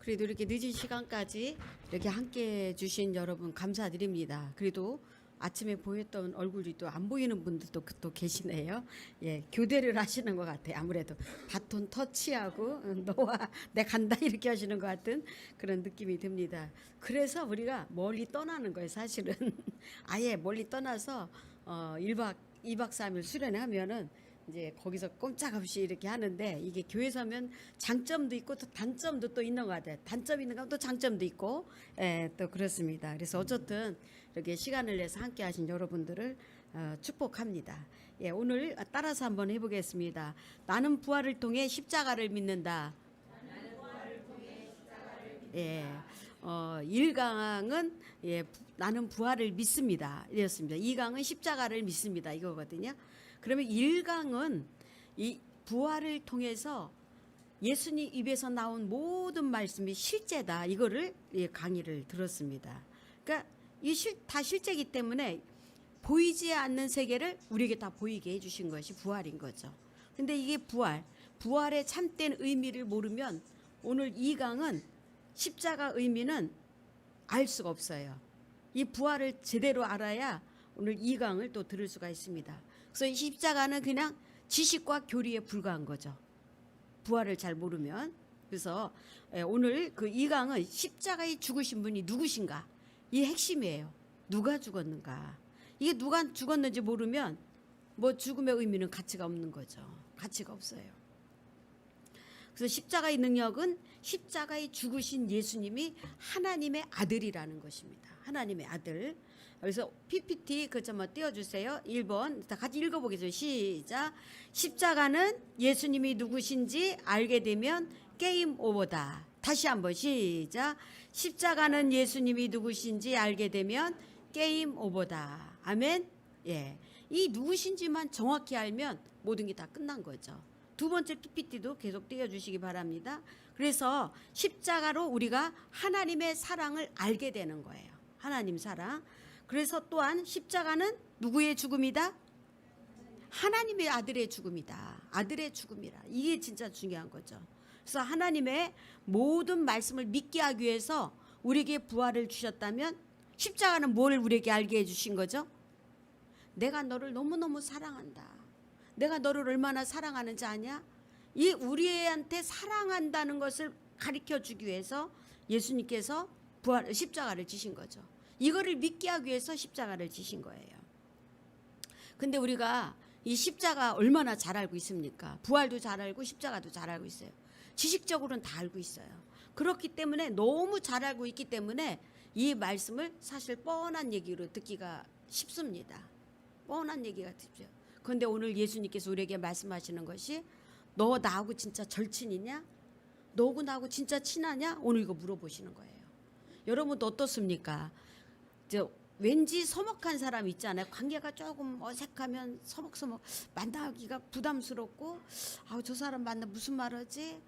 그래도 이렇게 늦은 시간까지 이렇게 함께 해주신 여러분 감사드립니다. 그래도 아침에 보였던 얼굴이 또 안 보이는 분들도 또 계시네요. 예, 교대를 하시는 것 같아요. 아무래도 바톤 터치하고 너와 내 간다 이렇게 하시는 것 같은 그런 느낌이 듭니다. 그래서 우리가 멀리 떠나는 거예요. 사실은 아예 멀리 떠나서 1박 2박 3일 수련하면은 이제 거기서 꼼짝없이 이렇게 하는데, 이게 교회에서 하면 장점도 있고 또 단점도 또 있는 것 같아요. 단점 있는 건 또 장점도 있고, 또 그렇습니다. 그래서 어쨌든 이렇게 시간을 내서 함께 하신 여러분들을 축복합니다. 예, 오늘 따라서 한번 해보겠습니다. 나는 부활을 통해 십자가를 믿는다. 예, 1강은 나는 부활을 믿습니다. 이랬습니다. 2강은 십자가를 믿습니다. 이거거든요. 그러면 1강은 이 부활을 통해서 예수님 입에서 나온 모든 말씀이 실제다. 이거를 강의를 들었습니다. 그러니까 다 실제이기 때문에 보이지 않는 세계를 우리에게 다 보이게 해주신 것이 부활인 거죠. 근데 이게 부활의 참된 의미를 모르면 오늘 2강은 십자가 의미는 알 수가 없어요. 이 부활을 제대로 알아야 오늘 2강을 또 들을 수가 있습니다. 그래서 이 십자가는 그냥 지식과 교리에 불과한 거죠. 부활을 잘 모르면. 그래서 오늘 그 2강은 십자가에 죽으신 분이 누구신가? 이 핵심이에요. 누가 죽었는가? 이게 누가 죽었는지 모르면 뭐 죽음의 의미는 가치가 없는 거죠. 가치가 없어요. 그래서 십자가의 능력은 십자가에 죽으신 예수님이 하나님의 아들이라는 것입니다. 하나님의 아들. 그래서 PPT 그좀 띄워주세요. 1번 다 같이 읽어보겠습니다. 시작. 십자가는 예수님이 누구신지 알게 되면 게임 오버다. 다시 한번 시작. 십자가는 예수님이 누구신지 알게 되면 게임 오버다. 아멘. 예, 이 누구신지만 정확히 알면 모든 게 다 끝난 거죠. 두 번째 PPT도 계속 띄워주시기 바랍니다. 그래서 십자가로 우리가 하나님의 사랑을 알게 되는 거예요. 하나님 사랑. 그래서 또한 십자가는 누구의 죽음이다? 하나님의 아들의 죽음이다. 아들의 죽음이라. 이게 진짜 중요한 거죠. 그래서 하나님의 모든 말씀을 믿게 하기 위해서 우리에게 부활을 주셨다면 십자가는 뭘 우리에게 알게 해주신 거죠? 내가 너를 너무너무 사랑한다. 내가 너를 얼마나 사랑하는지 아냐? 이 우리한테 사랑한다는 것을 가르쳐 주기 위해서 예수님께서 십자가를 지신 거죠. 이거를 믿게 하기 위해서 십자가를 지신 거예요. 근데 우리가 이 십자가 얼마나 잘 알고 있습니까? 부활도 잘 알고 십자가도 잘 알고 있어요. 지식적으로는 다 알고 있어요. 그렇기 때문에 너무 잘 알고 있기 때문에 이 말씀을 사실 뻔한 얘기로 듣기가 쉽습니다. 뻔한 얘기가 듣죠. 그런데 오늘 예수님께서 우리에게 말씀하시는 것이 너 나하고 진짜 절친이냐? 너하고 나하고 진짜 친하냐? 오늘 이거 물어보시는 거예요. 여러분도 어떻습니까? 왠지 서먹한 사람 있잖아요. 관계가 조금 어색하면 서먹서먹 만나기가 부담스럽고, 저 사람 만나 무슨 말하지?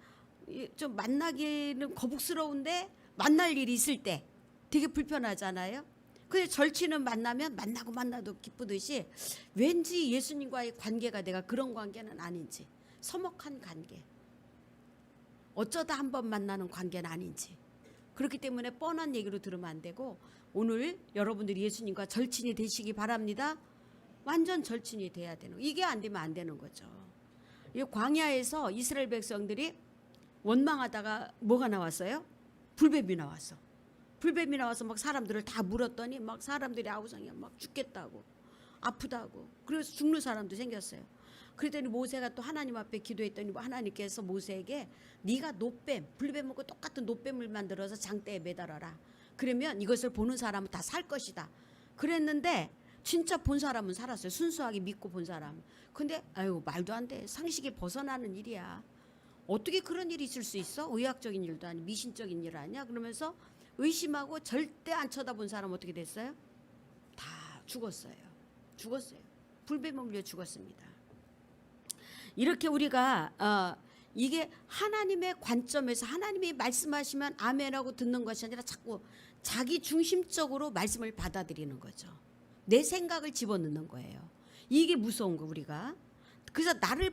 좀 만나기는 거북스러운데 만날 일이 있을 때 되게 불편하잖아요. 근데 절친은 만나면 만나도 기쁘듯이 왠지 예수님과의 관계가 내가 그런 관계는 아닌지, 서먹한 관계, 어쩌다 한번 만나는 관계는 아닌지. 그렇기 때문에 뻔한 얘기로 들으면 안 되고 오늘 여러분들이 예수님과 절친이 되시기 바랍니다. 완전 절친이 돼야 되는, 이게 안 되면 안 되는 거죠. 이 광야에서 이스라엘 백성들이 원망하다가 뭐가 나왔어요? 불뱀이 나왔어. 불뱀이 나와서 막 사람들을 다 물었더니 막 사람들이 아우성이 막 죽겠다고, 아프다고, 그래서 죽는 사람도 생겼어요. 그랬더니 모세가 또 하나님 앞에 기도했더니 하나님께서 모세에게 네가 노뱀, 불뱀하고 똑같은 노뱀을 만들어서 장대에 매달아라. 그러면 이것을 보는 사람은 다 살 것이다. 그랬는데 진짜 본 사람은 살았어요. 순수하게 믿고 본 사람. 근데 아유, 말도 안 돼. 상식에 벗어나는 일이야. 어떻게 그런 일이 있을 수 있어? 의학적인 일도 아니고 미신적인 일 아니야? 그러면서 의심하고 절대 안 쳐다본 사람 어떻게 됐어요? 다 죽었어요. 불뱀에 물려 죽었습니다. 이렇게 우리가 이게 하나님의 관점에서 하나님이 말씀하시면 아멘하고 듣는 것이 아니라 자꾸 자기 중심적으로 말씀을 받아들이는 거죠. 내 생각을 집어넣는 거예요. 이게 무서운 거 우리가. 그래서 나를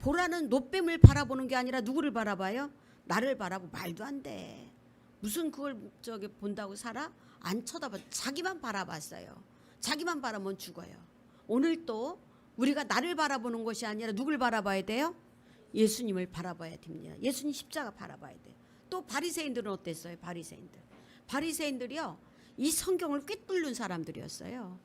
보라는 노뱀을 바라보는 게 아니라 누구를 바라봐요? 나를 바라보 말도 안 돼. 무슨 그걸 저기 본다고 살아? 안 쳐다봐. 자기만 바라봤어요. 자기만 바라보면 죽어요. 오늘 또 우리가 나를 바라보는 것이 아니라 누굴 바라봐야 돼요? 예수님을 바라봐야 됩니다. 예수님 십자가 바라봐야 돼요. 또 바리새인들은 어땠어요? 바리새인들이요, 이 성경을 꿰뚫는 사람들이었어요.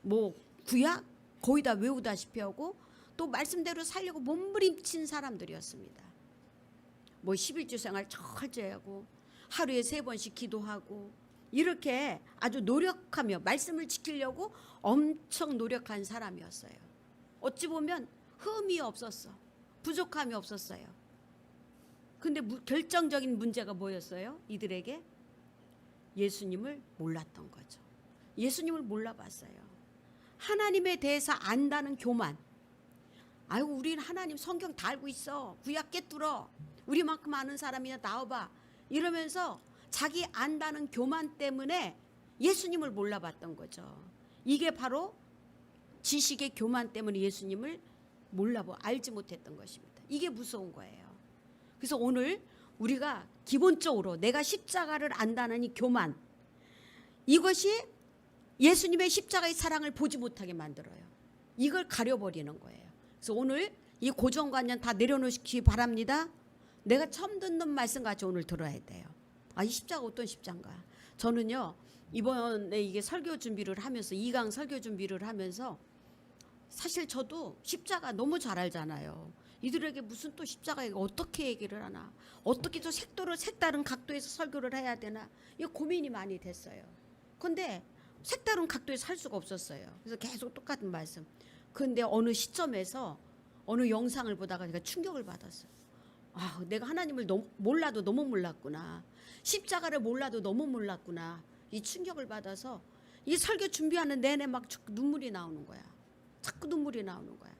뭐 구약 거의 다 외우다시피 하고 또 말씀대로 살려고 몸부림친 사람들이었습니다. 뭐 11주 생활 철저히 하고 하루에 3번씩 기도하고 이렇게 아주 노력하며 말씀을 지키려고 엄청 노력한 사람이었어요. 어찌 보면 흠이 없었어. 부족함이 없었어요. 근데 결정적인 문제가 뭐였어요? 이들에게 예수님을 몰랐던 거죠. 예수님을 몰라봤어요. 하나님에 대해서 안다는 교만. 아이고 우리는 하나님 성경 다 알고 있어. 구약 깨뚫어. 우리만큼 아는 사람이나 나와봐. 이러면서 자기 안다는 교만 때문에 예수님을 몰라봤던 거죠. 이게 바로 지식의 교만 때문에 예수님을 알지 못했던 것입니다. 이게 무서운 거예요. 그래서 오늘 우리가 기본적으로 내가 십자가를 안다는 이 교만, 이것이 예수님의 십자가의 사랑을 보지 못하게 만들어요. 이걸 가려버리는 거예요. 그래서 오늘 이 고정관념 다 내려놓기 바랍니다. 내가 처음 듣는 말씀같이 오늘 들어야 돼요. 이 십자가 어떤 십자가인가? 저는요, 이번에 이게 설교 준비를 하면서 2강 설교 준비를 하면서 사실 저도 십자가 너무 잘 알잖아요. 이들에게 무슨 또 십자가에 어떻게 얘기를 하나, 어떻게 또 색다른 각도에서 설교를 해야 되나, 이 고민이 많이 됐어요. 근데 색다른 각도에서 할 수가 없었어요. 그래서 계속 똑같은 말씀. 근데 어느 시점에서 어느 영상을 보다가 제가 충격을 받았어요. 내가 하나님을 몰라도 너무 몰랐구나. 십자가를 몰라도 너무 몰랐구나. 이 충격을 받아서 이 설교 준비하는 내내 막 눈물이 나오는 거야. 자꾸 눈물이 나오는 거야.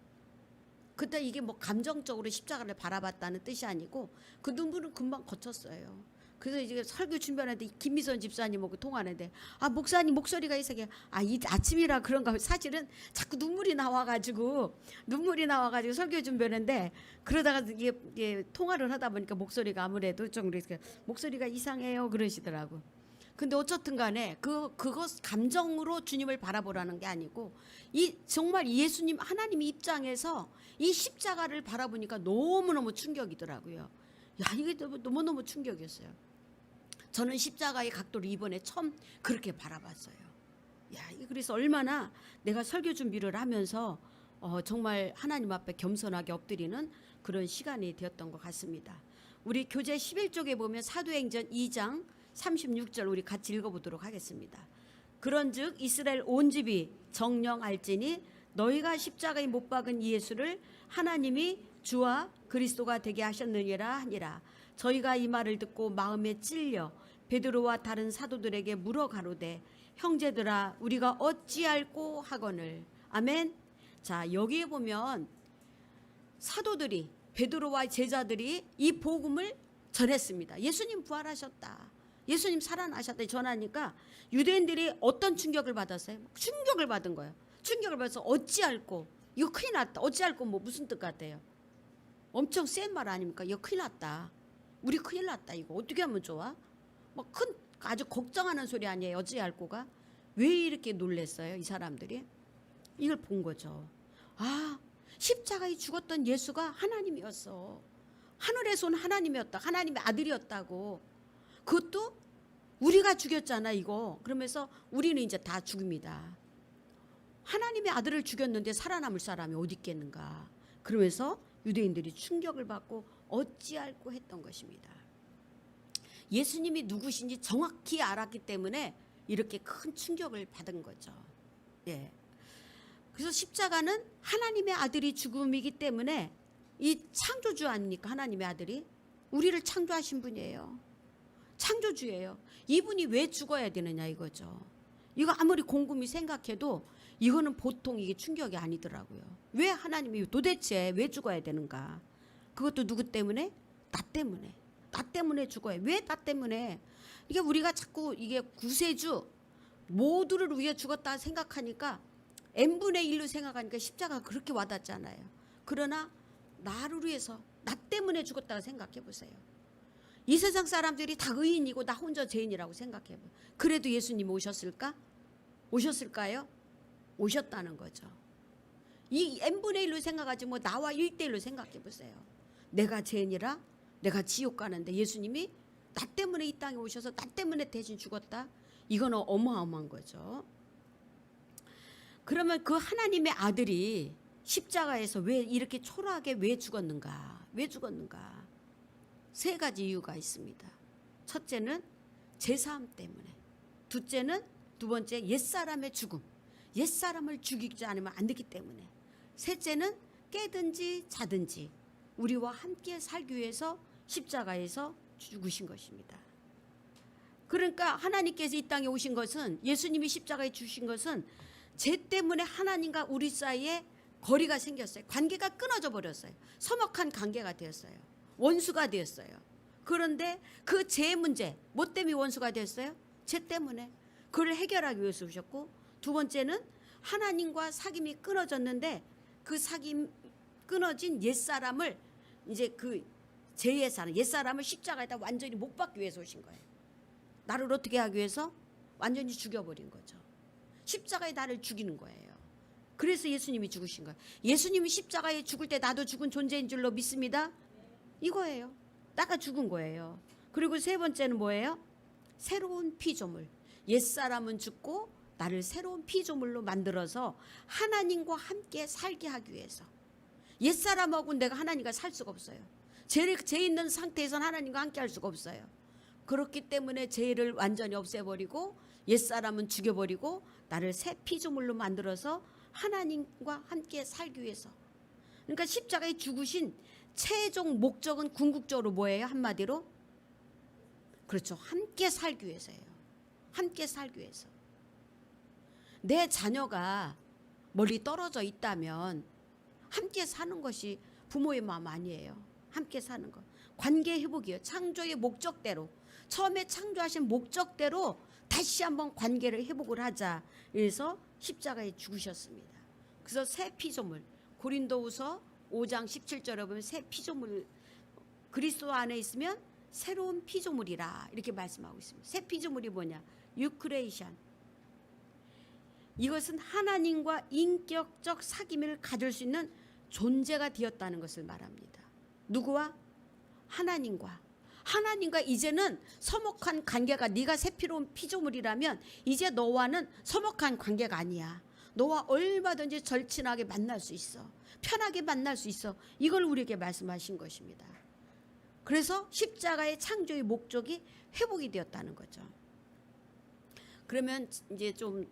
그때 이게 뭐 감정적으로 십자가를 바라봤다는 뜻이 아니고 그 눈물은 금방 거쳤어요. 그래서 이제 설교 준비하는데 김미선 집사님하고 통화하는데 목사님 목소리가 이상해. 이 아침이라 그런가. 사실은 자꾸 눈물이 나와가지고 설교 준비하는데 그러다가 이게 통화를 하다 보니까 목소리가 아무래도 좀 이렇게 목소리가 이상해요 그러시더라고. 근데 어쨌든 간에 그것 감정으로 주님을 바라보라는 게 아니고 정말 예수님 하나님의 입장에서 이 십자가를 바라보니까 너무너무 충격이더라고요. 이게 너무너무 충격이었어요. 저는 십자가의 각도를 이번에 처음 그렇게 바라봤어요. 그래서 얼마나 내가 설교 준비를 하면서 정말 하나님 앞에 겸손하게 엎드리는 그런 시간이 되었던 것 같습니다. 우리 교재 11쪽에 보면 사도행전 2장 36절 우리 같이 읽어보도록 하겠습니다. 그런즉 이스라엘 온 집이 정령할지니 너희가 십자가에 못 박은 이 예수를 하나님이 주와 그리스도가 되게 하셨느니라 하니라. 저희가 이 말을 듣고 마음에 찔려 베드로와 다른 사도들에게 물어 가로되 형제들아 우리가 어찌할꼬 하거늘. 아멘. 자, 여기에 보면 사도들이 베드로와 제자들이 이 복음을 전했습니다. 예수님 부활하셨다. 예수님 살아나셨다 전하니까 유대인들이 어떤 충격을 받았어요? 충격을 받은 거예요. 충격을 받아서 어찌할꼬. 이거 큰일 났다. 어찌할꼬 뭐 무슨 뜻 같아요? 엄청 센 말 아닙니까? 이거 큰일 났다. 우리 큰일 났다. 이거 어떻게 하면 좋아? 아주 걱정하는 소리 아니에요. 어찌할꼬가. 왜 이렇게 놀랬어요? 이 사람들이. 이걸 본 거죠. 십자가에 죽었던 예수가 하나님이었어. 하늘에서 온 하나님이었다. 하나님의 아들이었다고. 그것도 우리가 죽였잖아 이거. 그러면서 우리는 이제 다 죽습니다. 하나님의 아들을 죽였는데 살아남을 사람이 어디 있겠는가. 그러면서 유대인들이 충격을 받고 어찌할꼬 했던 것입니다. 예수님이 누구신지 정확히 알았기 때문에 이렇게 큰 충격을 받은 거죠. 그래서 십자가는 하나님의 아들이 죽음이기 때문에 이 창조주 아닙니까? 하나님의 아들이 우리를 창조하신 분이에요. 창조주예요. 이분이 왜 죽어야 되느냐 이거죠. 이거 아무리 곰곰이 생각해도 이거는 보통 이게 충격이 아니더라고요. 왜 하나님이 도대체 왜 죽어야 되는가? 그것도 누구 때문에? 나 때문에. 나 때문에 죽어야. 왜 나 때문에? 이게 우리가 자꾸 이게 구세주 모두를 위해 죽었다 생각하니까 n분의 1로 생각하니까 십자가가 그렇게 와닿잖아요. 그러나 나를 위해서 나 때문에 죽었다고 생각해 보세요. 이 세상 사람들이 다 의인이고 나 혼자 죄인이라고 생각해봐. 그래도 예수님이 오셨을까? 오셨을까요? 오셨다는 거죠. 이 n분의 1로 생각하지 뭐 나와 1대1로 생각해 보세요. 내가 죄인이라 내가 지옥 가는데 예수님이 나 때문에 이 땅에 오셔서 나 때문에 대신 죽었다. 이거는 어마어마한 거죠. 그러면 그 하나님의 아들이 십자가에서 왜 이렇게 초라하게 왜 죽었는가? 왜 죽었는가? 세 가지 이유가 있습니다. 첫째는 제사함 때문에, 두 번째 옛사람의 죽음, 옛사람을 죽이지 않으면 안 되기 때문에, 셋째는 깨든지 자든지 우리와 함께 살기 위해서 십자가에서 죽으신 것입니다. 그러니까 하나님께서 이 땅에 오신 것은, 예수님이 십자가에 주신 것은 죄 때문에 하나님과 우리 사이에 거리가 생겼어요. 관계가 끊어져 버렸어요. 서먹한 관계가 되었어요. 원수가 되었어요. 그런데 그 죄 문제, 뭐 때문에 원수가 되었어요? 죄 때문에. 그걸 해결하기 위해서 오셨고, 두 번째는 하나님과 사귐이 끊어졌는데 그 사귐 끊어진 옛사람을, 이제 그 죄의 사람, 옛사람을 십자가에다 완전히 못 박기 위해서 오신 거예요. 나를 어떻게 하기 위해서? 완전히 죽여버린 거죠. 십자가에 나를 죽이는 거예요. 그래서 예수님이 죽으신 거예요. 예수님이 십자가에 죽을 때 나도 죽은 존재인 줄로 믿습니다. 이거예요. 나가 죽은 거예요. 그리고 세 번째는 뭐예요? 새로운 피조물. 옛사람은 죽고 나를 새로운 피조물로 만들어서 하나님과 함께 살게 하기 위해서. 옛사람하고 내가 하나님과 살 수가 없어요. 죄 있는 상태에서는 하나님과 함께 할 수가 없어요. 그렇기 때문에 죄를 완전히 없애버리고 옛사람은 죽여버리고 나를 새 피조물로 만들어서 하나님과 함께 살기 위해서. 그러니까 십자가에 죽으신 최종 목적은 궁극적으로 뭐예요? 한마디로? 그렇죠. 함께 살기 위해서예요. 함께 살기 위해서. 내 자녀가 멀리 떨어져 있다면 함께 사는 것이 부모의 마음 아니에요. 함께 사는 것. 관계 회복이에요. 창조의 목적대로. 처음에 창조하신 목적대로 다시 한번 관계를 회복을 하자. 그래서 십자가에 죽으셨습니다. 그래서 새 피조물. 고린도후서 5장 17절에 보면 새 피조물, 그리스도 안에 있으면 새로운 피조물이라 이렇게 말씀하고 있습니다. 새 피조물이 뭐냐? 뉴크레이션. 이것은 하나님과 인격적 사귐을 가질 수 있는 존재가 되었다는 것을 말합니다. 누구와? 하나님과 이제는 서먹한 관계가, 네가 새 피조물이라면 이제 너와는 서먹한 관계가 아니야. 너와 얼마든지 절친하게 만날 수 있어. 편하게 만날 수 있어. 이걸 우리에게 말씀하신 것입니다. 그래서 십자가의 창조의 목적이 회복이 되었다는 거죠. 그러면 이제 좀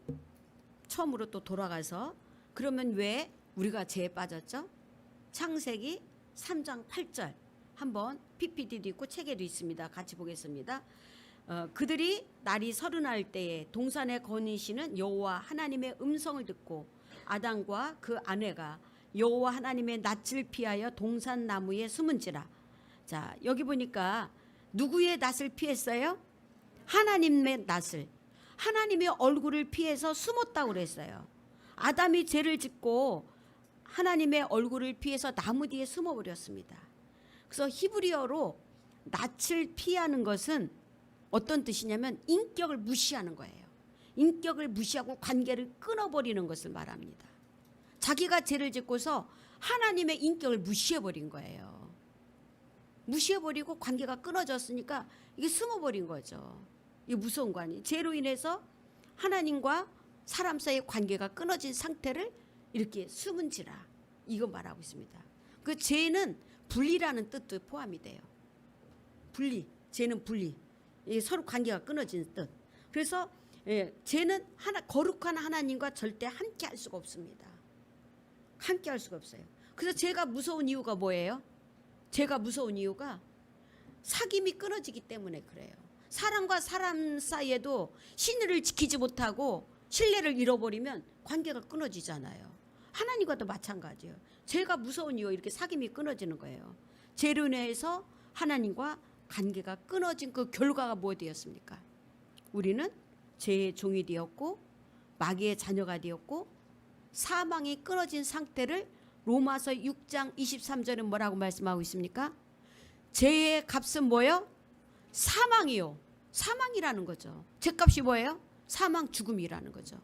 처음으로 또 돌아가서, 그러면 왜 우리가 죄에 빠졌죠? 창세기 3장 8절 한번 PPT도 있고 책에도 있습니다. 같이 보겠습니다. 그들이 날이 서른할 때에 동산에 거니시는 여호와 하나님의 음성을 듣고 아담과 그 아내가 여호와 하나님의 낯을 피하여 동산 나무에 숨은지라. 자, 여기 보니까 누구의 낯을 피했어요? 하나님의 낯을, 하나님의 얼굴을 피해서 숨었다고 그랬어요. 아담이 죄를 짓고 하나님의 얼굴을 피해서 나무 뒤에 숨어버렸습니다. 그래서 히브리어로 낯을 피하는 것은 어떤 뜻이냐면 인격을 무시하는 거예요. 인격을 무시하고 관계를 끊어버리는 것을 말합니다. 자기가 죄를 짓고서 하나님의 인격을 무시해버린 거예요. 무시해버리고 관계가 끊어졌으니까 이게 숨어버린 거죠. 이게 무서운 거 아니에요. 죄로 인해서 하나님과 사람 사이의 관계가 끊어진 상태를 이렇게 숨은지라, 이거 말하고 있습니다. 그 죄는 분리라는 뜻도 포함이 돼요. 분리, 죄는 분리. 서로 관계가 끊어진 뜻. 그래서 죄는 거룩한 하나님과 절대 함께 할 수가 없습니다. 함께 할 수가 없어요. 그래서 죄가 무서운 이유가 뭐예요? 죄가 무서운 이유가 사귐이 끊어지기 때문에 그래요. 사람과 사람 사이에도 신의를 지키지 못하고 신뢰를 잃어버리면 관계가 끊어지잖아요. 하나님과도 마찬가지예요. 죄가 무서운 이유, 이렇게 사귐이 끊어지는 거예요. 죄로 인해서 하나님과 관계가 끊어진 그 결과가 뭐 되었습니까? 우리는 죄의 종이 되었고 마귀의 자녀가 되었고 사망이 끊어진 상태를 로마서 6장 23절은 뭐라고 말씀하고 있습니까? 죄의 값은 뭐요? 사망이요. 사망이라는 거죠. 죄값이 뭐예요? 사망, 죽음이라는 거죠.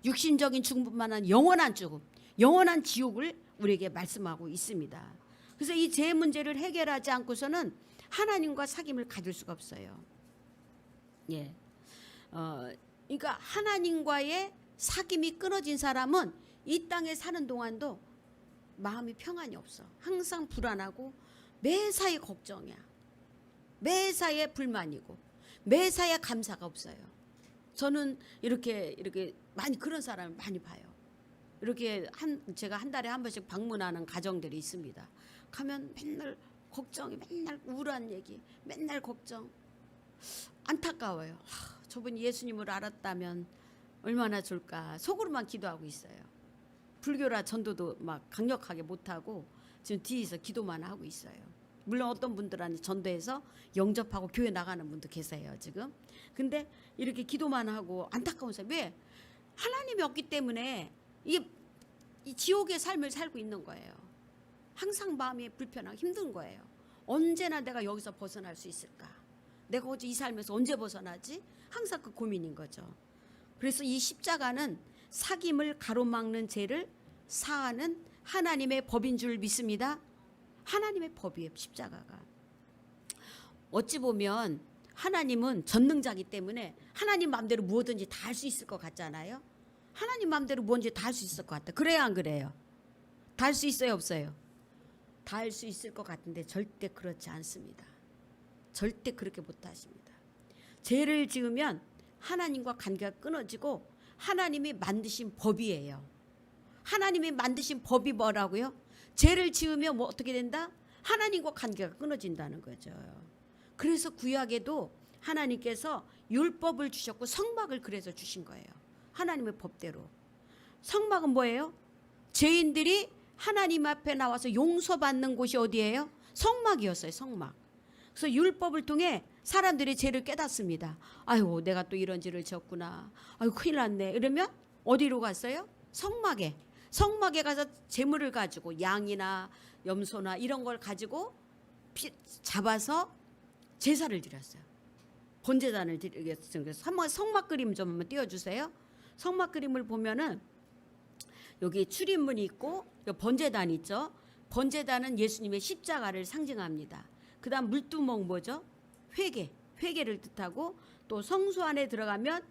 육신적인 죽음뿐만 아니라 영원한 죽음, 영원한 지옥을 우리에게 말씀하고 있습니다. 그래서 이 죄 문제를 해결하지 않고서는 하나님과 사귐을 가질 수가 없어요. 예. 그러니까 하나님과의 사귐이 끊어진 사람은 이 땅에 사는 동안도 마음이 평안이 없어. 항상 불안하고 매사에 걱정이야. 매사에 불만이고 매사에 감사가 없어요. 저는 이렇게 많이 그런 사람을 많이 봐요. 이렇게 제가 한 달에 한 번씩 방문하는 가정들이 있습니다. 가면 맨날 걱정이, 맨날 우울한 얘기, 맨날 걱정. 안타까워요. 저분이 예수님을 알았다면 얼마나 좋을까. 속으로만 기도하고 있어요. 불교라 전도도 막 강력하게 못하고 지금 뒤에서 기도만 하고 있어요. 물론 어떤 분들은 전도해서 영접하고 교회 나가는 분도 계세요 지금. 근데 이렇게 기도만 하고 안타까운 사람. 왜? 하나님이 없기 때문에 이 지옥의 삶을 살고 있는 거예요. 항상 마음이 불편하고 힘든 거예요. 언제나 내가 여기서 벗어날 수 있을까? 내가 어제 이 삶에서 언제 벗어나지? 항상 그 고민인 거죠. 그래서 이 십자가는 사귐을 가로막는 죄를 사하는 하나님의 법인 줄 믿습니다. 하나님의 법이에요, 십자가가. 어찌 보면 하나님은 전능자이기 때문에 하나님 마음대로 무엇든지 다 할 수 있을 것 같잖아요. 하나님 마음대로 뭔지 다 할 수 있을 것 같아요. 그래요, 안 그래요? 다 할 수 있어요, 없어요? 다 할 수 있을 것 같은데 절대 그렇지 않습니다. 절대 그렇게 못하십니다. 죄를 지으면 하나님과 관계가 끊어지고 하나님이 만드신 법이에요. 하나님이 만드신 법이 뭐라고요? 죄를 지으면 뭐 어떻게 된다? 하나님과 관계가 끊어진다는 거죠. 그래서 구약에도 하나님께서 율법을 주셨고 성막을 그래서 주신 거예요. 하나님의 법대로. 성막은 뭐예요? 죄인들이 하나님 앞에 나와서 용서받는 곳이 어디예요? 성막이었어요. 성막. 그래서 율법을 통해 사람들이 죄를 깨닫습니다. 아유, 내가 또 이런 죄를 지었구나. 아유, 큰일 났네. 이러면 어디로 갔어요? 성막에. 성막에 가서 재물을 가지고 양이나 염소나 이런 걸 가지고 잡아서 제사를 드렸어요. 번제단을 드리겠어요. 그래서 성막 그림 좀 한번 띄워주세요. 성막 그림을 보면은 여기 출입문이 있고 번제단 있죠. 번제단은 예수님의 십자가를 상징합니다. 그 다음 물두멍 뭐죠? 회개를 뜻하고, 또 성소 안에 들어가면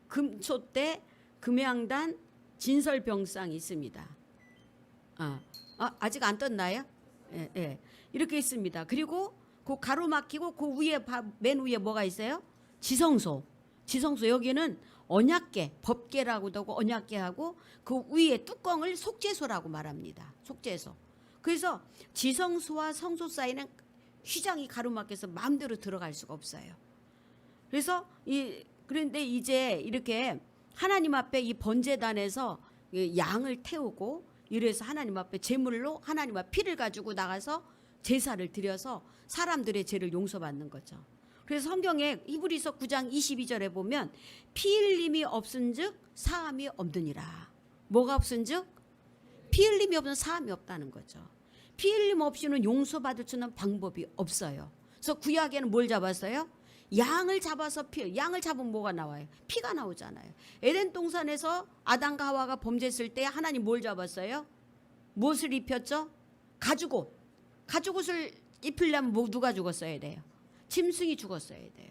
금촛대, 금양단, 진설병상이 있습니다. 아직 안 떴나요? 예. 이렇게 있습니다. 그리고 그 가로막히고 그 위에 맨 위에 뭐가 있어요? 지성소 여기는 언약궤, 법궤라고도 하고 언약궤하고 그 위에 뚜껑을 속죄소라고 말합니다. 속죄소. 그래서 지성소와 성소 사이는 휘장이 가로막혀서 마음대로 들어갈 수가 없어요. 그래서 그런데 이제 이렇게 하나님 앞에 이 번제단에서 양을 태우고 이래서 하나님 앞에 제물로 하나님 앞에 피를 가지고 나가서 제사를 드려서 사람들의 죄를 용서받는 거죠. 그래서 성경에 히브리서 9장 22절에 보면 피 흘림이 없은즉 사함이 없느니라. 뭐가 없은즉? 피 흘림이 없으면 사함이 없다는 거죠. 피 흘림 없이는 용서받을 수 있는 방법이 없어요. 그래서 구약에는 뭘 잡았어요? 양을 잡아서 양을 잡으면 뭐가 나와요? 피가 나오잖아요. 에덴 동산에서 아담과 하와가 범죄했을 때 하나님 뭘 잡았어요? 무엇을 입혔죠? 가죽옷을 입히려면 누가 죽었어야 돼요? 짐승이 죽었어야 돼요.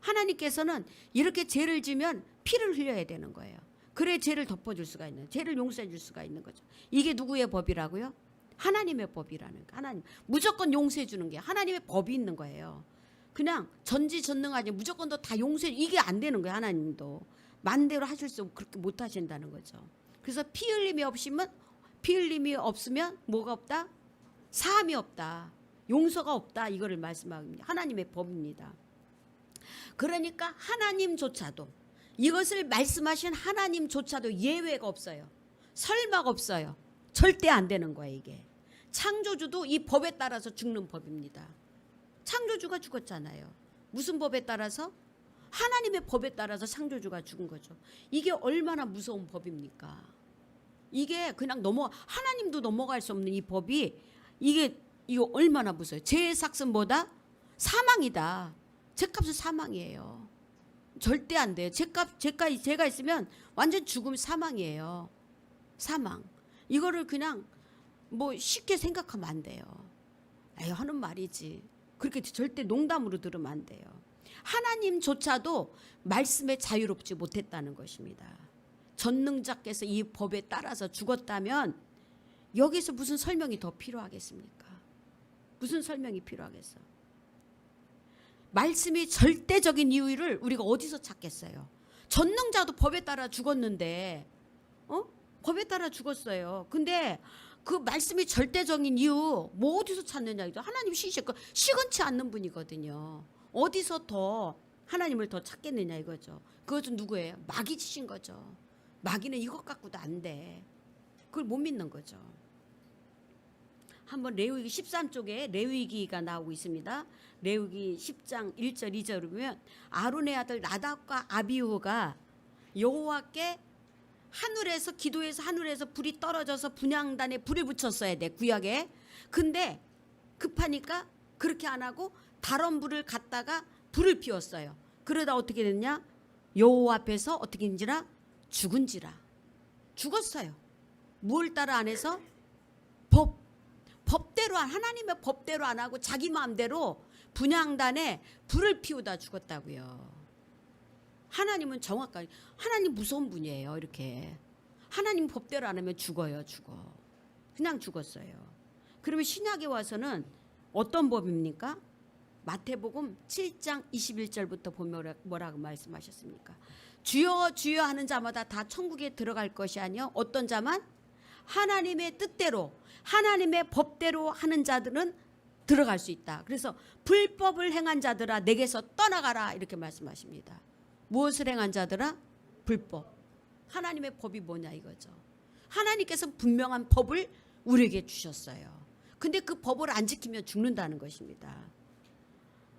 하나님께서는 이렇게 죄를 지면 피를 흘려야 되는 거예요. 그래 죄를 덮어줄 수가 있는, 죄를 용서해 줄 수가 있는 거죠. 이게 누구의 법이라고요? 하나님의 법이라는 거. 하나님 무조건 용서해 주는 게 하나님의 법이 있는 거예요. 그냥 전지전능하지 무조건 다 용서해, 이게 안 되는 거예요. 하나님도 만대로 하실 수 없고 그렇게 못 하신다는 거죠. 그래서 피 흘림이 없으면 뭐가 없다? 사함이 없다. 용서가 없다. 이거를 말씀합니다. 하나님의 법입니다. 그러니까 하나님조차도, 이것을 말씀하신 하나님조차도 예외가 없어요. 설마가 없어요. 절대 안 되는 거예요. 이게 창조주도 이 법에 따라서 죽는 법입니다. 창조주가 죽었잖아요. 무슨 법에 따라서? 하나님의 법에 따라서 창조주가 죽은 거죠. 이게 얼마나 무서운 법입니까? 이게 그냥 하나님도 넘어갈 수 없는 이 법이, 이거 얼마나 무서워요. 죄의 삭은 뭐다? 사망이다. 죄값은 사망이에요. 절대 안 돼요. 제가 있으면 완전 죽음 사망이에요. 사망. 이거를 그냥 뭐 쉽게 생각하면 안 돼요. 에이, 하는 말이지. 그렇게 절대 농담으로 들으면 안 돼요. 하나님조차도 말씀에 자유롭지 못했다는 것입니다. 전능자께서 이 법에 따라서 죽었다면 여기서 무슨 설명이 더 필요하겠습니까? 무슨 설명이 필요하겠어? 말씀이 절대적인 이유를 우리가 어디서 찾겠어요? 전능자도 법에 따라 죽었는데, 법에 따라 죽었어요. 근데 그 말씀이 절대적인 이유 뭐 어디서 찾느냐 이죠. 하나님 시건치 않는 분이거든요. 어디서 더 하나님을 더 찾겠느냐 이거죠. 그것은 누구예요? 마귀 지신 거죠. 마귀는 이것 갖고도 안 돼. 그걸 못 믿는 거죠. 한번 레위기 13쪽에 레위기가 나오고 있습니다. 레위기 10장 1절 2절을 보면 아론의 아들 나답과 아비후가 여호와께 하늘에서 기도해서 하늘에서 불이 떨어져서 분향단에 불을 붙였어야 돼, 구약에. 근데 급하니까 그렇게 안 하고 다른 불을 갖다가 불을 피웠어요. 그러다 어떻게 됐냐? 여호와 앞에서 어떻게 인지라? 죽은지라. 죽었어요. 뭘 따라 안 해서? 법대로 하나님의 법대로 안 하고 자기 마음대로 분향단에 불을 피우다 죽었다고요. 하나님은 정확하게, 하나님 무서운 분이에요. 이렇게 하나님 법대로 안 하면 죽어요. 그냥 죽었어요. 그러면 신약에 와서는 어떤 법입니까? 마태복음 7장 21절부터 보면 뭐라고 말씀하셨습니까? 주여 주여 하는 자마다 다 천국에 들어갈 것이 아니요 어떤 자만? 하나님의 뜻대로 하나님의 법대로 하는 자들은 들어갈 수 있다. 그래서 불법을 행한 자들아 내게서 떠나가라 이렇게 말씀하십니다. 무엇을 행한 자들아? 불법. 하나님의 법이 뭐냐 이거죠. 하나님께서 분명한 법을 우리에게 주셨어요. 근데 그 법을 안 지키면 죽는다는 것입니다.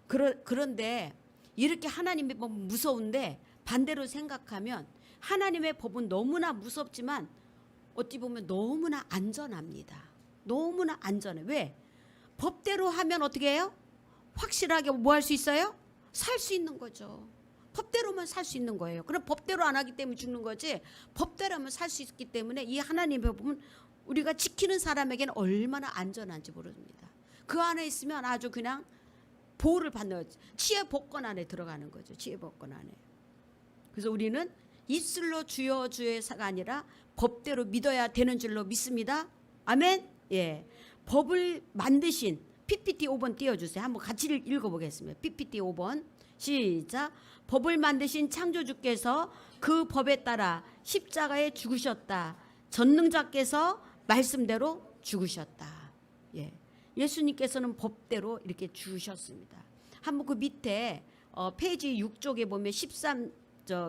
그런데 이렇게 하나님의 법은 무서운데 반대로 생각하면 하나님의 법은 너무나 무섭지만 어찌 보면 너무나 안전합니다. 너무나 안전해. 왜? 법대로 하면 어떻게 해요? 확실하게 뭐 할 수 있어요? 살 수 있는 거죠. 법대로만 살 수 있는 거예요. 그럼 법대로 안 하기 때문에 죽는 거지. 법대로 하면 살 수 있기 때문에 이 하나님의 법은 우리가 지키는 사람에게는 얼마나 안전한지 모릅니다. 그 안에 있으면 아주 그냥 보호를 받는 치의 복권 안에 들어가는 거죠. 치의 복권 안에. 그래서 우리는 입술로 주여 주여가 아니라 법대로 믿어야 되는 줄로 믿습니다. 아멘. 예. 법을 만드신 PPT 5번 띄워주세요. 한번 같이 읽어보겠습니다. PPT 5번 시작. 법을 만드신 창조주께서 그 법에 따라 십자가에 죽으셨다. 전능자께서 말씀대로 죽으셨다. 예. 예수님께서는 법대로 이렇게 죽으셨습니다. 한번 그 밑에 페이지 6쪽에 보면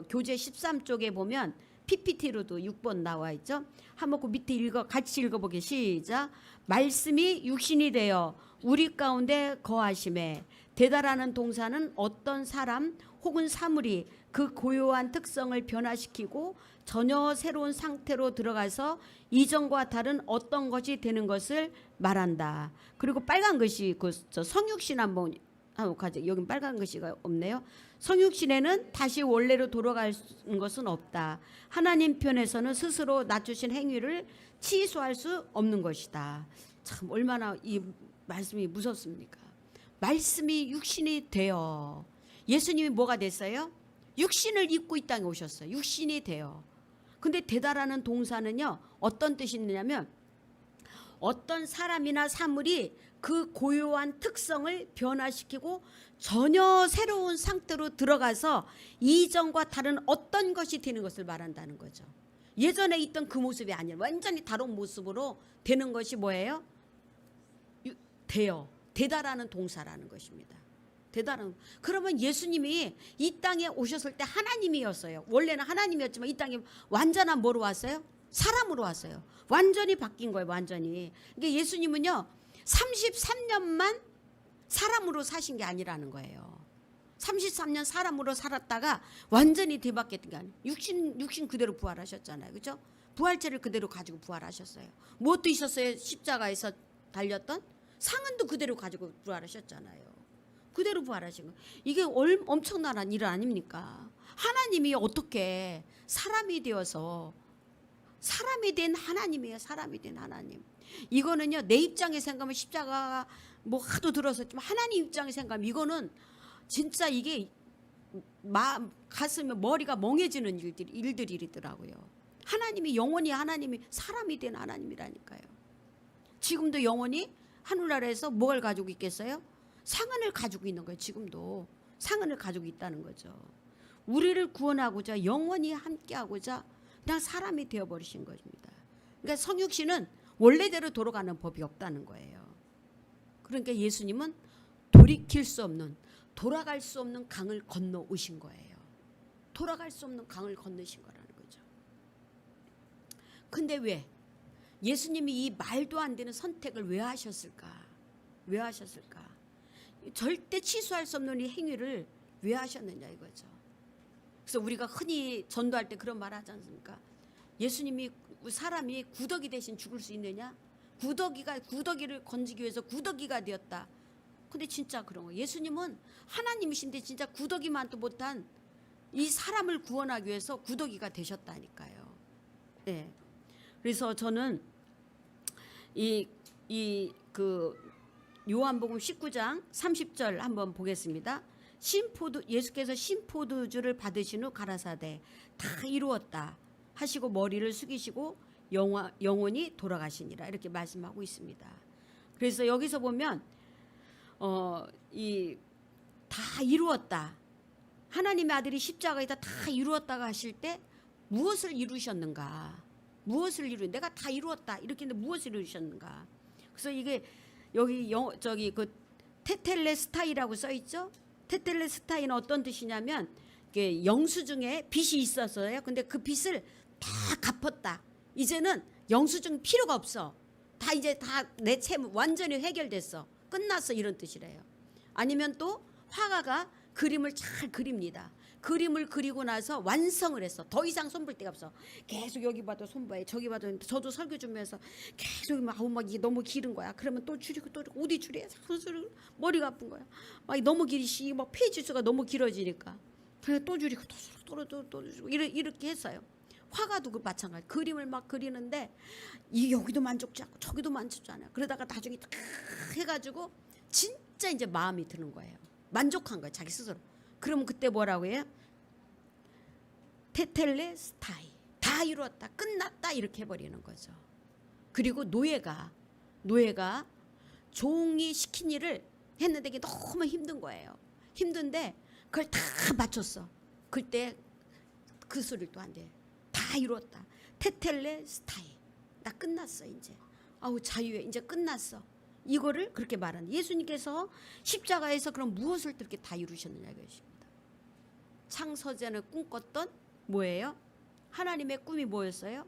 교재 13쪽에 보면 PPT로도 6번 나와 있죠. 한번 그 밑에 같이 읽어보게 시작. 말씀이 육신이 되어 우리 가운데 거하심에 되다라는 동사는 어떤 사람 혹은 사물이 그 고유한 특성을 변화시키고 전혀 새로운 상태로 들어가서 이전과 다른 어떤 것이 되는 것을 말한다. 그리고 빨간 글씨 성육신 한번 가져. 여긴 빨간 글씨가 없네요. 성육신에는 다시 원래로 돌아갈 것은 없다. 하나님 편에서는 스스로 낮추신 행위를 취소할 수 없는 것이다. 참 얼마나 이 말씀이 무섭습니까? 말씀이 육신이 되어 예수님이 뭐가 됐어요? 육신을 입고 이 땅에 오셨어요. 육신이 되어. 근데 되다라는 동사는요 어떤 뜻이 있느냐면 어떤 사람이나 사물이 그 고유한 특성을 변화시키고 전혀 새로운 상태로 들어가서 이전과 다른 어떤 것이 되는 것을 말한다는 거죠. 예전에 있던 그 모습이 아니라 완전히 다른 모습으로 되는 것이 뭐예요? 되다라는 동사라는 것입니다. 그러면 예수님이 이 땅에 오셨을 때 하나님이었어요. 원래는 하나님이었지만 이 땅에 완전한 뭐로 왔어요? 사람으로 왔어요. 완전히 바뀐 거예요. 완전히. 그러니까 예수님은요 33년만 사람으로 사신 게 아니라는 거예요. 33년 사람으로 살았다가 완전히 뒤바뀌었던 게 아니에요. 육신 그대로 부활하셨잖아요. 그렇죠? 부활체를 그대로 가지고 부활하셨어요. 무엇도 있었어요? 십자가에서 달렸던 상흔도 그대로 가지고 부활하셨잖아요. 그대로 부활하신 거예요. 이게 엄청난 일 아닙니까? 하나님이 어떻게 사람이 되어서 사람이 된 하나님이에요. 사람이 된 하나님. 이거는요, 내 입장에 생각하면 십자가가 뭐 하도 들었었지만 하나님 입장에 생각하면 이거는 진짜 이게 가슴에 머리가 멍해지는 일들이더라고요. 하나님이 영원히 하나님이 사람이 된 하나님이라니까요. 지금도 영원히 하늘나라에서 뭘 가지고 있겠어요? 상흔을 가지고 있는 거예요. 지금도 상흔을 가지고 있다는 거죠. 우리를 구원하고자 영원히 함께하고자 그냥 사람이 되어버리신 것입니다. 그러니까 성육신은 원래대로 돌아가는 법이 없다는 거예요. 그러니까 예수님은 돌이킬 수 없는, 돌아갈 수 없는 강을 건너 오신 거예요. 돌아갈 수 없는 강을 건너신 거라는 거죠. 근데 왜 예수님이 이 말도 안 되는 선택을 왜 하셨을까? 왜 하셨을까? 절대 취소할 수 없는 이 행위를 왜 하셨느냐 이거죠. 그래서 우리가 흔히 전도할 때 그런 말 하지 않습니까? 예수님이 사람이 구더기 대신 죽을 수 있느냐? 구더기를 건지기 위해서 구더기가 되었다. 근데 진짜 그런 거예요. 예수님은 하나님이신데 진짜 구더기만도 못한 이 사람을 구원하기 위해서 구더기가 되셨다니까요. 네. 그래서 저는 요한복음 19장 30절 한번 보겠습니다. 예수께서 신포도주를 받으신 후 가라사대 다 이루었다 하시고 머리를 숙이시고 영원히 돌아가시니라 이렇게 말씀하고 있습니다. 그래서 여기서 보면 다 이루었다. 하나님의 아들이 십자가에다 다 이루었다가 하실 때 무엇을 이루셨는가? 내가 다 이루었다 이렇게 했는데 무엇을 이루셨는가? 그래서 이게 여기 그 테텔레스타이라고 써 있죠? 테텔레스타이는 어떤 뜻이냐면 이게 영수증에 빚이 있었어요. 근데 그 빚을 다 갚았다. 이제는 영수증 필요가 없어. 다 이제 다 내 채무 완전히 해결됐어. 끝났어 이런 뜻이래요. 아니면 또 화가가 그림을 잘 그립니다. 그림을 그리고 나서 완성을 했어. 더 이상 손볼 데가 없어. 계속 여기 봐도 손봐요. 저기 봐도. 저도 설교 주면서 계속 막 이게 너무 길은 거야. 그러면 또 줄이고 또 어디 줄여? 머리가 아픈 거야. 막 너무 길이 막 페이지 수가 너무 길어지니까. 그래 또 줄이고 또 줄이고 이렇게 했어요. 화가도 그 마찬가지. 그림을 막 그리는데 여기도 만족지 않고 저기도 만족지 않아요. 그러다가 나중에 딱 해가지고 진짜 이제 마음이 드는 거예요. 만족한 거예요. 자기 스스로. 그러면 그때 뭐라고 해요? 테텔레스타이. 다 이루었다. 끝났다. 이렇게 해버리는 거죠. 그리고 노예가 종이 시킨 일을 했는데 이게 너무 힘든 거예요. 힘든데 그걸 다 맞췄어. 그때 그 소리를 또 한대. 다 이루었다. 테텔레스타이. 나 끝났어 이제. 자유해. 이제 끝났어. 이거를 그렇게 말하는 예수님께서 십자가에서 그럼 무엇을 그렇게 다 이루셨느냐 이것입니다. 창세전에 꿈꿨던 뭐예요? 하나님의 꿈이 뭐였어요?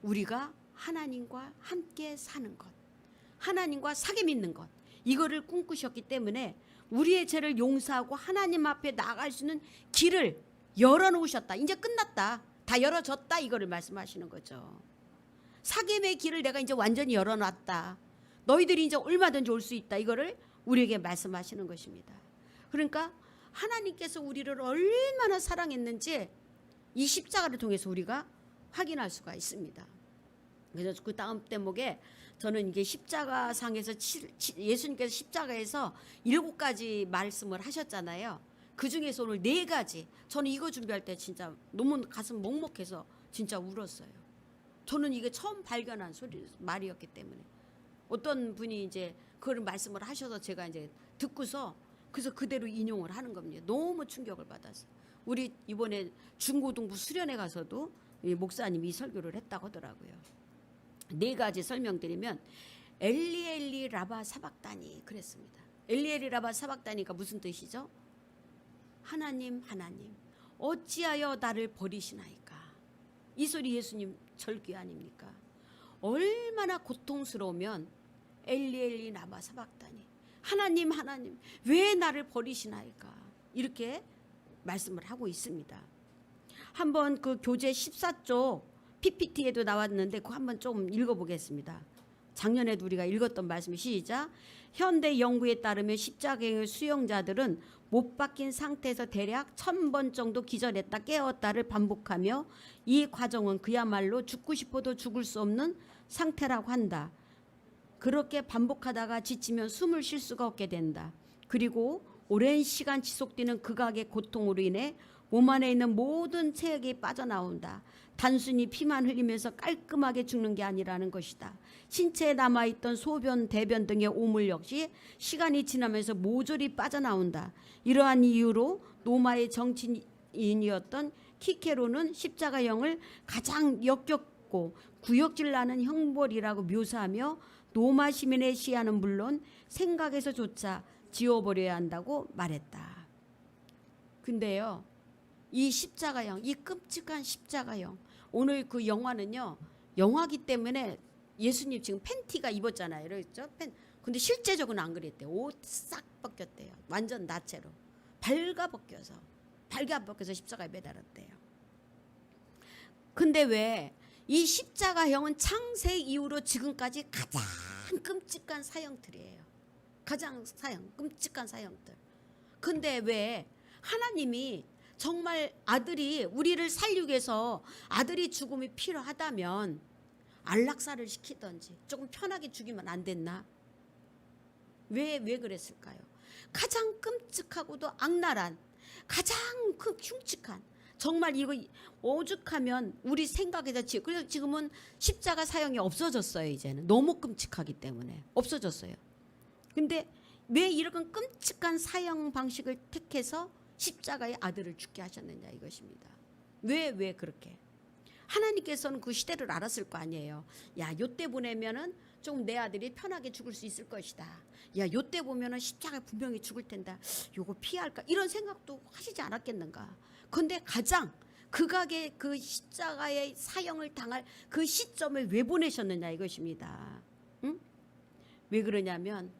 우리가 하나님과 함께 사는 것, 하나님과 사귐 있는 것, 이거를 꿈꾸셨기 때문에 우리의 죄를 용서하고 하나님 앞에 나아갈 수 있는 길을 열어놓으셨다. 이제 끝났다. 다 열어졌다. 이거를 말씀하시는 거죠. 사귐의 길을 내가 이제 완전히 열어놨다. 너희들이 이제 얼마든지 올 수 있다. 이거를 우리에게 말씀하시는 것입니다. 그러니까 하나님께서 우리를 얼마나 사랑했는지 이 십자가를 통해서 우리가 확인할 수가 있습니다. 그래서 그 다음 대목에 저는 이게 십자가상에서 예수님께서 십자가에서 7가지 말씀을 하셨잖아요. 그 중에서 오늘 4가지. 저는 이거 준비할 때 진짜 너무 가슴 먹먹해서 진짜 울었어요. 저는 이게 처음 발견한 말이었기 때문에. 어떤 분이 이제 그걸 말씀을 하셔서 제가 이제 듣고서 그래서 그대로 인용을 하는 겁니다. 너무 충격을 받았어요. 우리 이번에 중고등부 수련회 가서도 목사님이 이 설교를 했다고 하더라고요. 4가지 설명드리면 엘리 라바 사박다니 그랬습니다. 엘리 라바 사박다니가 무슨 뜻이죠? 하나님 어찌하여 나를 버리시나이까. 이 소리 예수님 절규 아닙니까? 얼마나 고통스러우면 엘리 라바 사박다니 하나님 왜 나를 버리시나이까 이렇게 말씀을 하고 있습니다. 한번 그 교재 14쪽 PPT에도 나왔는데 그거 한번 좀 읽어보겠습니다. 작년에도 우리가 읽었던 말씀이 시작. 현대 연구에 따르면 십자가의 수용자들은 못 박힌 상태에서 대략 1000번 정도 기절했다 깨었다를 반복하며 이 과정은 그야말로 죽고 싶어도 죽을 수 없는 상태라고 한다. 그렇게 반복하다가 지치면 숨을 쉴 수가 없게 된다. 그리고 오랜 시간 지속되는 극악의 고통으로 인해 몸 안에 있는 모든 체액이 빠져나온다. 단순히 피만 흘리면서 깔끔하게 죽는 게 아니라는 것이다. 신체에 남아있던 소변, 대변 등의 오물 역시 시간이 지나면서 모조리 빠져나온다. 이러한 이유로 로마의 정치인이었던 키케로는 십자가형을 가장 역겹고 구역질나는 형벌이라고 묘사하며 로마 시민의 시야는 물론 생각에서조차 지워버려야 한다고 말했다. 근데요, 이 십자가형, 이 끔찍한 십자가형, 오늘 그 영화는요, 영화기 때문에 예수님 지금 팬티가 입었잖아요, 그렇죠? 근데 실제적으로는 안 그랬대요. 옷 싹 벗겼대요. 완전 나체로 발가 벗겨서 십자가에 매달았대요. 근데 왜 이 십자가형은 창세 이후로 지금까지 가장 끔찍한 사형들이에요. 가장 끔찍한 사형들. 근데 왜 하나님이 정말 아들이 우리를 살리기 위해서 아들이 죽음이 필요하다면 안락사를 시키든지 조금 편하게 죽이면 안 됐나? 왜 그랬을까요? 가장 끔찍하고도 악랄한, 가장 흉측한, 정말 이거 오죽하면 우리 생각에서 그래서 지금은 십자가 사형이 없어졌어요. 이제는 너무 끔찍하기 때문에 없어졌어요. 근데 왜 이런 끔찍한 사형 방식을 택해서 십자가의 아들을 죽게 하셨느냐 이것입니다. 왜 그렇게? 하나님께서는 그 시대를 알았을 거 아니에요. 야, 요때 보내면은 좀 내 아들이 편하게 죽을 수 있을 것이다. 야, 요때 보면은 십자가 분명히 죽을 텐데 요거 피할까? 이런 생각도 하시지 않았겠는가? 근데 가장 극악의 그 십자가의 사형을 당할 그 시점에 왜 보내셨느냐 이것입니다. 응? 왜 그러냐면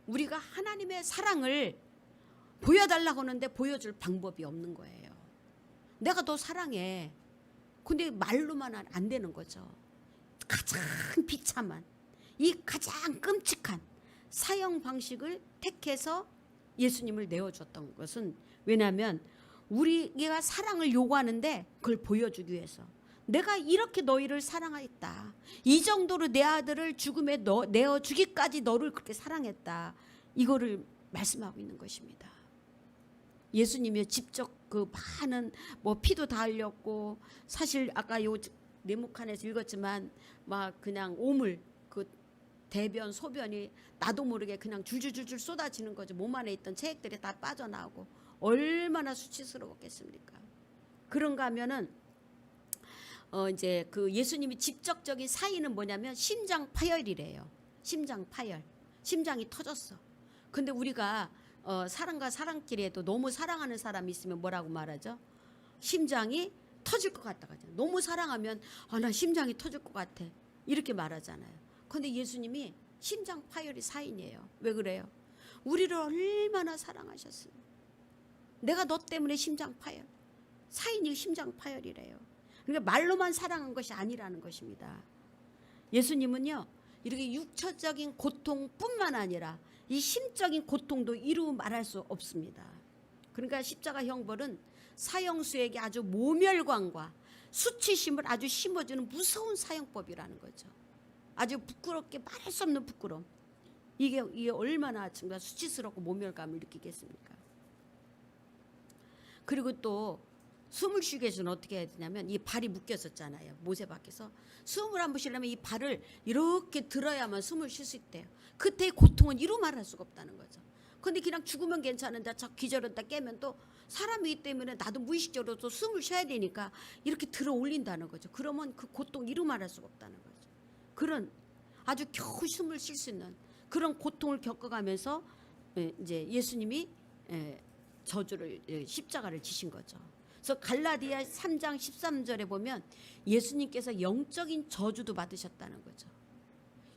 우리가 하나님의 사랑을 보여달라고 하는데 보여줄 방법이 없는 거예요. 내가 너 사랑해. 근데 말로만 안 되는 거죠. 가장 비참한 이 가장 끔찍한 사형 방식을 택해서 예수님을 내어줬던 것은 왜냐하면 우리가 사랑을 요구하는데 그걸 보여주기 위해서 내가 이렇게 너희를 사랑했다. 이 정도로 내 아들을 죽음에 내어주기까지 너를 그렇게 사랑했다. 이거를 말씀하고 있는 것입니다. 예수님이 직접 그 많은 피도 다 흘렸고 사실 아까 요 네모칸에서 읽었지만 막 그냥 오물 그 대변 소변이 나도 모르게 그냥 줄줄줄줄 쏟아지는 거죠. 몸 안에 있던 체액들이 다 빠져나오고 얼마나 수치스러웠겠습니까? 그런가 하면은 이제 그 예수님이 직접적인 사인은 뭐냐면 심장 파열이래요. 심장 파열. 심장이 터졌어. 근데 우리가 사랑과 사랑끼리에도 너무 사랑하는 사람이 있으면 뭐라고 말하죠? 심장이 터질 것 같다 하죠. 너무 사랑하면 나 심장이 터질 것 같아. 이렇게 말하잖아요. 근데 예수님이 심장 파열이 사인이에요. 왜 그래요? 우리를 얼마나 사랑하셨습니까? 내가 너 때문에 심장 파열. 사인이 심장 파열이래요. 그러니까 말로만 사랑한 것이 아니라는 것입니다. 예수님은요, 이렇게 육체적인 고통뿐만 아니라 이 심적인 고통도 이루 말할 수 없습니다. 그러니까 십자가 형벌은 사형수에게 아주 모멸광과 수치심을 아주 심어주는 무서운 사형법이라는 거죠. 아주 부끄럽게 말할 수 없는 부끄러움. 이게 얼마나 정말 수치스럽고 모멸감을 느끼겠습니까? 그리고 또 숨을 쉬게 해서는 어떻게 해야 되냐면 이 발이 묶였었잖아요. 모세 밖에서 숨을 한번 쉬려면 이 발을 이렇게 들어야만 숨을 쉴 수 있대요. 그때의 고통은 이루 말할 수가 없다는 거죠. 근데 그냥 죽으면 괜찮은데 기절했다 깨면 또 사람이기 때문에 나도 무의식적으로 또 숨을 쉬어야 되니까 이렇게 들어 올린다는 거죠. 그러면 그 고통 이루 말할 수가 없다는 거죠. 그런 아주 겨우 숨을 쉴 수 있는 그런 고통을 겪어가면서 이제 예수님이 저주를 십자가를 지신 거죠. 그래서 갈라디아 3장 13절에 보면 예수님께서 영적인 저주도 받으셨다는 거죠.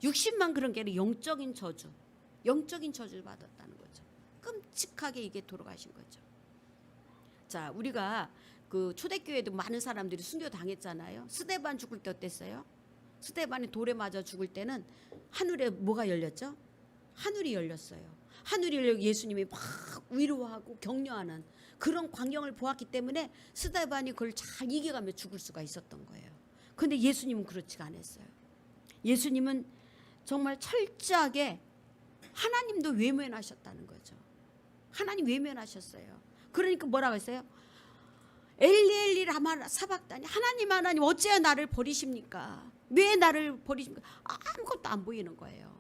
60만 그런 게 아니라 영적인 저주를 받았다는 거죠. 끔찍하게 이게 돌아가신 거죠. 자, 우리가 그 초대교회도 많은 사람들이 순교 당했잖아요. 스데반 죽을 때 어땠어요? 스데반이 돌에 맞아 죽을 때는 하늘에 뭐가 열렸죠? 하늘이 열렸어요. 하늘이 열려 예수님이 막 위로하고 격려하는 그런 광경을 보았기 때문에 스데반이 그걸 잘 이겨가며 죽을 수가 있었던 거예요. 그런데 예수님은 그렇지가 않았어요. 예수님은 정말 철저하게 하나님도 외면하셨다는 거죠. 하나님 외면하셨어요. 그러니까 뭐라고 했어요? 엘리 엘리 라마 사박다니, 하나님 어찌하여 나를 버리십니까? 왜 나를 버리십니까? 아무것도 안 보이는 거예요.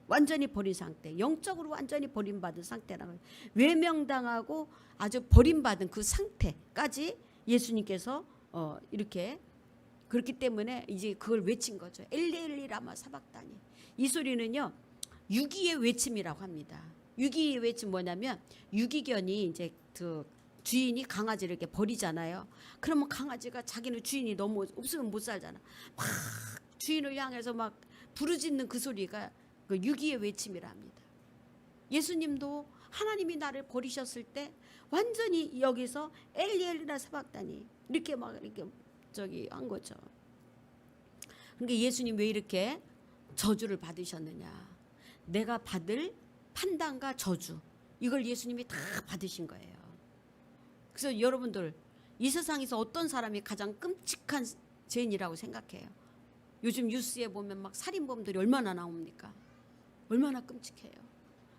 완전히 버린 상태, 영적으로 완전히 버림받은 상태라는 거예요. 외면당하고 아주 버림받은 그 상태까지 예수님께서 이렇게, 그렇기 때문에 이제 그걸 외친 거죠. 엘리 엘리 라마 사박다니. 이 소리는요 유기의 외침이라고 합니다. 유기의 외침 뭐냐면, 유기견이 이제 그 주인이 강아지를 이렇게 버리잖아요. 그러면 강아지가 자기는 주인이 너무 없으면 못 살잖아. 막 주인을 향해서 막 부르짖는 그 소리가 그 유기의 외침이라 합니다. 예수님도 하나님이 나를 버리셨을 때 완전히 여기서 엘리 엘리라 사박다니 이렇게 막 이렇게 한 거죠. 그러니까 예수님 왜 이렇게 저주를 받으셨느냐? 내가 받을 판단과 저주, 이걸 예수님이 다 받으신 거예요. 그래서 여러분들, 이 세상에서 어떤 사람이 가장 끔찍한 죄인이라고 생각해요? 요즘 뉴스에 보면 막 살인범들이 얼마나 나옵니까? 얼마나 끔찍해요.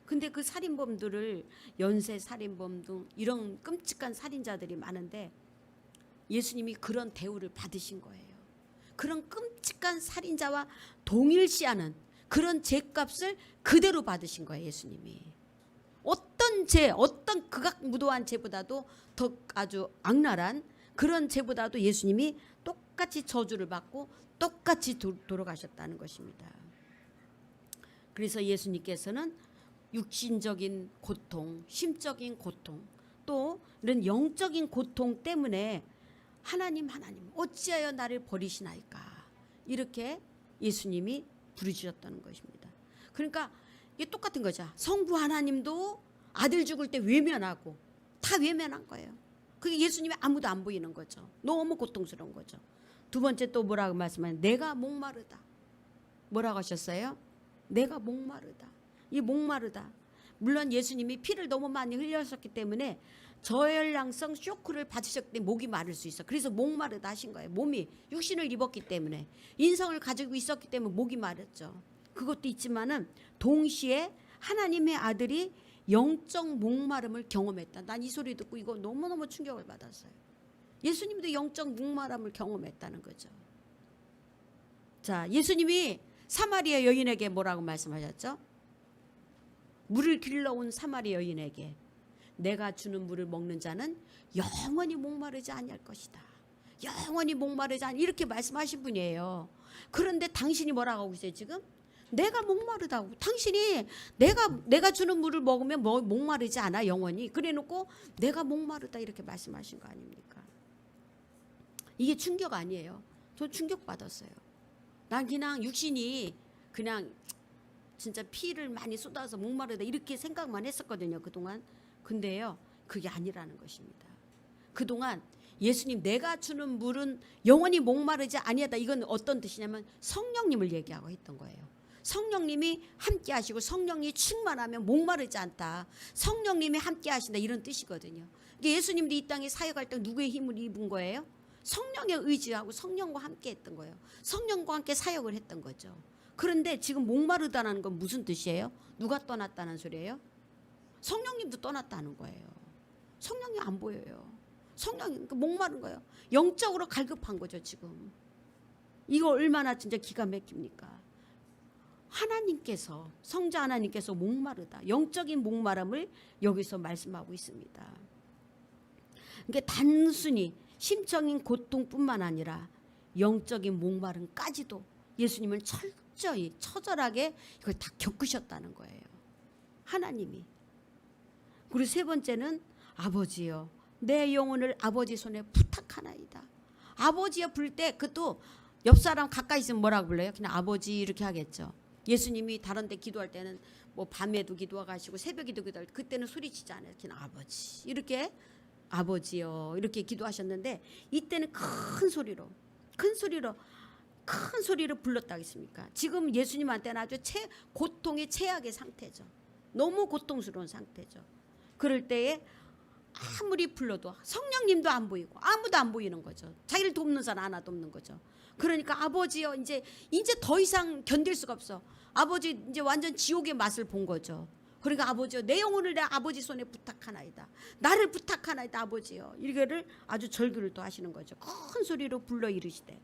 근데 그 살인범들을, 연쇄 살인범 등 이런 끔찍한 살인자들이 많은데 예수님이 그런 대우를 받으신 거예요. 그런 끔찍한 살인자와 동일시하는 그런 죄값을 그대로 받으신 거예요. 예수님이 어떤 죄, 어떤 극악무도한 죄보다도 더 아주 악랄한 그런 죄보다도 예수님이 똑같이 저주를 받고 똑같이 돌아가셨다는 것입니다. 그래서 예수님께서는 육신적인 고통, 심적인 고통, 또 이런 영적인 고통 때문에 하나님 어찌하여 나를 버리시나이까, 이렇게 예수님이 부르짖었다는 것입니다. 그러니까 이게 똑같은 거죠. 성부 하나님도 아들 죽을 때 외면하고 다 외면한 거예요. 그게 예수님이 아무도 안 보이는 거죠. 너무 고통스러운 거죠. 두 번째 또 뭐라고 말씀하냐면, 내가 목마르다. 뭐라고 하셨어요? 내가 목마르다. 이 목마르다, 물론 예수님이 피를 너무 많이 흘렸었기 때문에 저혈량성 쇼크를 받으셨기 때문에 목이 마를 수 있어. 그래서 목마르다 하신 거예요. 몸이 육신을 입었기 때문에, 인성을 가지고 있었기 때문에 목이 마렸죠. 그것도 있지만은 동시에 하나님의 아들이 영적 목마름을 경험했다. 난 이 소리 듣고 이거 너무너무 충격을 받았어요. 예수님도 영적 목마름을 경험했다는 거죠. 자, 예수님이 사마리아 여인에게 뭐라고 말씀하셨죠? 물을 길러온 사마리아 여인에게, 내가 주는 물을 먹는 자는 영원히 목마르지 아니할 것이다. 영원히 목마르지 아니, 이렇게 말씀하신 분이에요. 그런데 당신이 뭐라고 하고 있어요 지금? 내가 목마르다고. 당신이 내가 주는 물을 먹으면 목마르지 않아 영원히. 그래놓고 내가 목마르다 이렇게 말씀하신 거 아닙니까? 이게 충격 아니에요? 저 충격 받았어요. 난 그냥 육신이 그냥 진짜 피를 많이 쏟아서 목마르다 이렇게 생각만 했었거든요 그동안. 근데요 그게 아니라는 것입니다. 그동안 예수님 내가 주는 물은 영원히 목마르지 아니하다, 이건 어떤 뜻이냐면 성령님을 얘기하고 했던 거예요. 성령님이 함께 하시고 성령이 충만하면 목마르지 않다, 성령님이 함께 하신다, 이런 뜻이거든요. 예수님도 이 땅에 사역할 때 누구의 힘을 입은 거예요? 성령에 의지하고 성령과 함께 했던 거예요. 성령과 함께 사역을 했던 거죠. 그런데 지금 목마르다는 건 무슨 뜻이에요? 누가 떠났다는 소리예요? 성령님도 떠났다는 거예요. 성령이 안 보여요. 성령이 목마른 거예요. 영적으로 갈급한 거죠 지금. 이거 얼마나 진짜 기가 막힙니까? 하나님께서, 성자 하나님께서 목마르다, 영적인 목마름을 여기서 말씀하고 있습니다. 그러니까 단순히 심적인 고통뿐만 아니라 영적인 목마름까지도 예수님은 철저히 처절하게 이걸 다 겪으셨다는 거예요. 하나님이. 그리고 세 번째는, 아버지여 내 영혼을 아버지 손에 부탁하나이다. 아버지여 부를 때 그것도 옆 사람 가까이 있으면 뭐라고 불러요? 그냥 아버지 이렇게 하겠죠. 예수님이 다른 데 기도할 때는 뭐 밤에도 기도하시고 새벽에도 기도할 때 그때는 소리치지 않아요. 그냥 아버지 이렇게, 아버지요 이렇게 기도하셨는데, 이때는 큰 소리로 큰 소리로 불렀다 하겠습니까? 지금 예수님한테는 아주 고통의 최악의 상태죠. 너무 고통스러운 상태죠. 그럴 때에 아무리 불러도 성령님도 안 보이고 아무도 안 보이는 거죠. 자기를 돕는 사람 하나도 없는 거죠. 그러니까 아버지요, 이제 더 이상 견딜 수가 없어. 아버지 이제 완전 지옥의 맛을 본 거죠. 그러니까 아버지요, 내 영혼을 내 아버지 손에 부탁하나이다. 나를 부탁하나이다 아버지요. 이거를 아주 절규를 또 하시는 거죠. 큰 소리로 불러 이르시되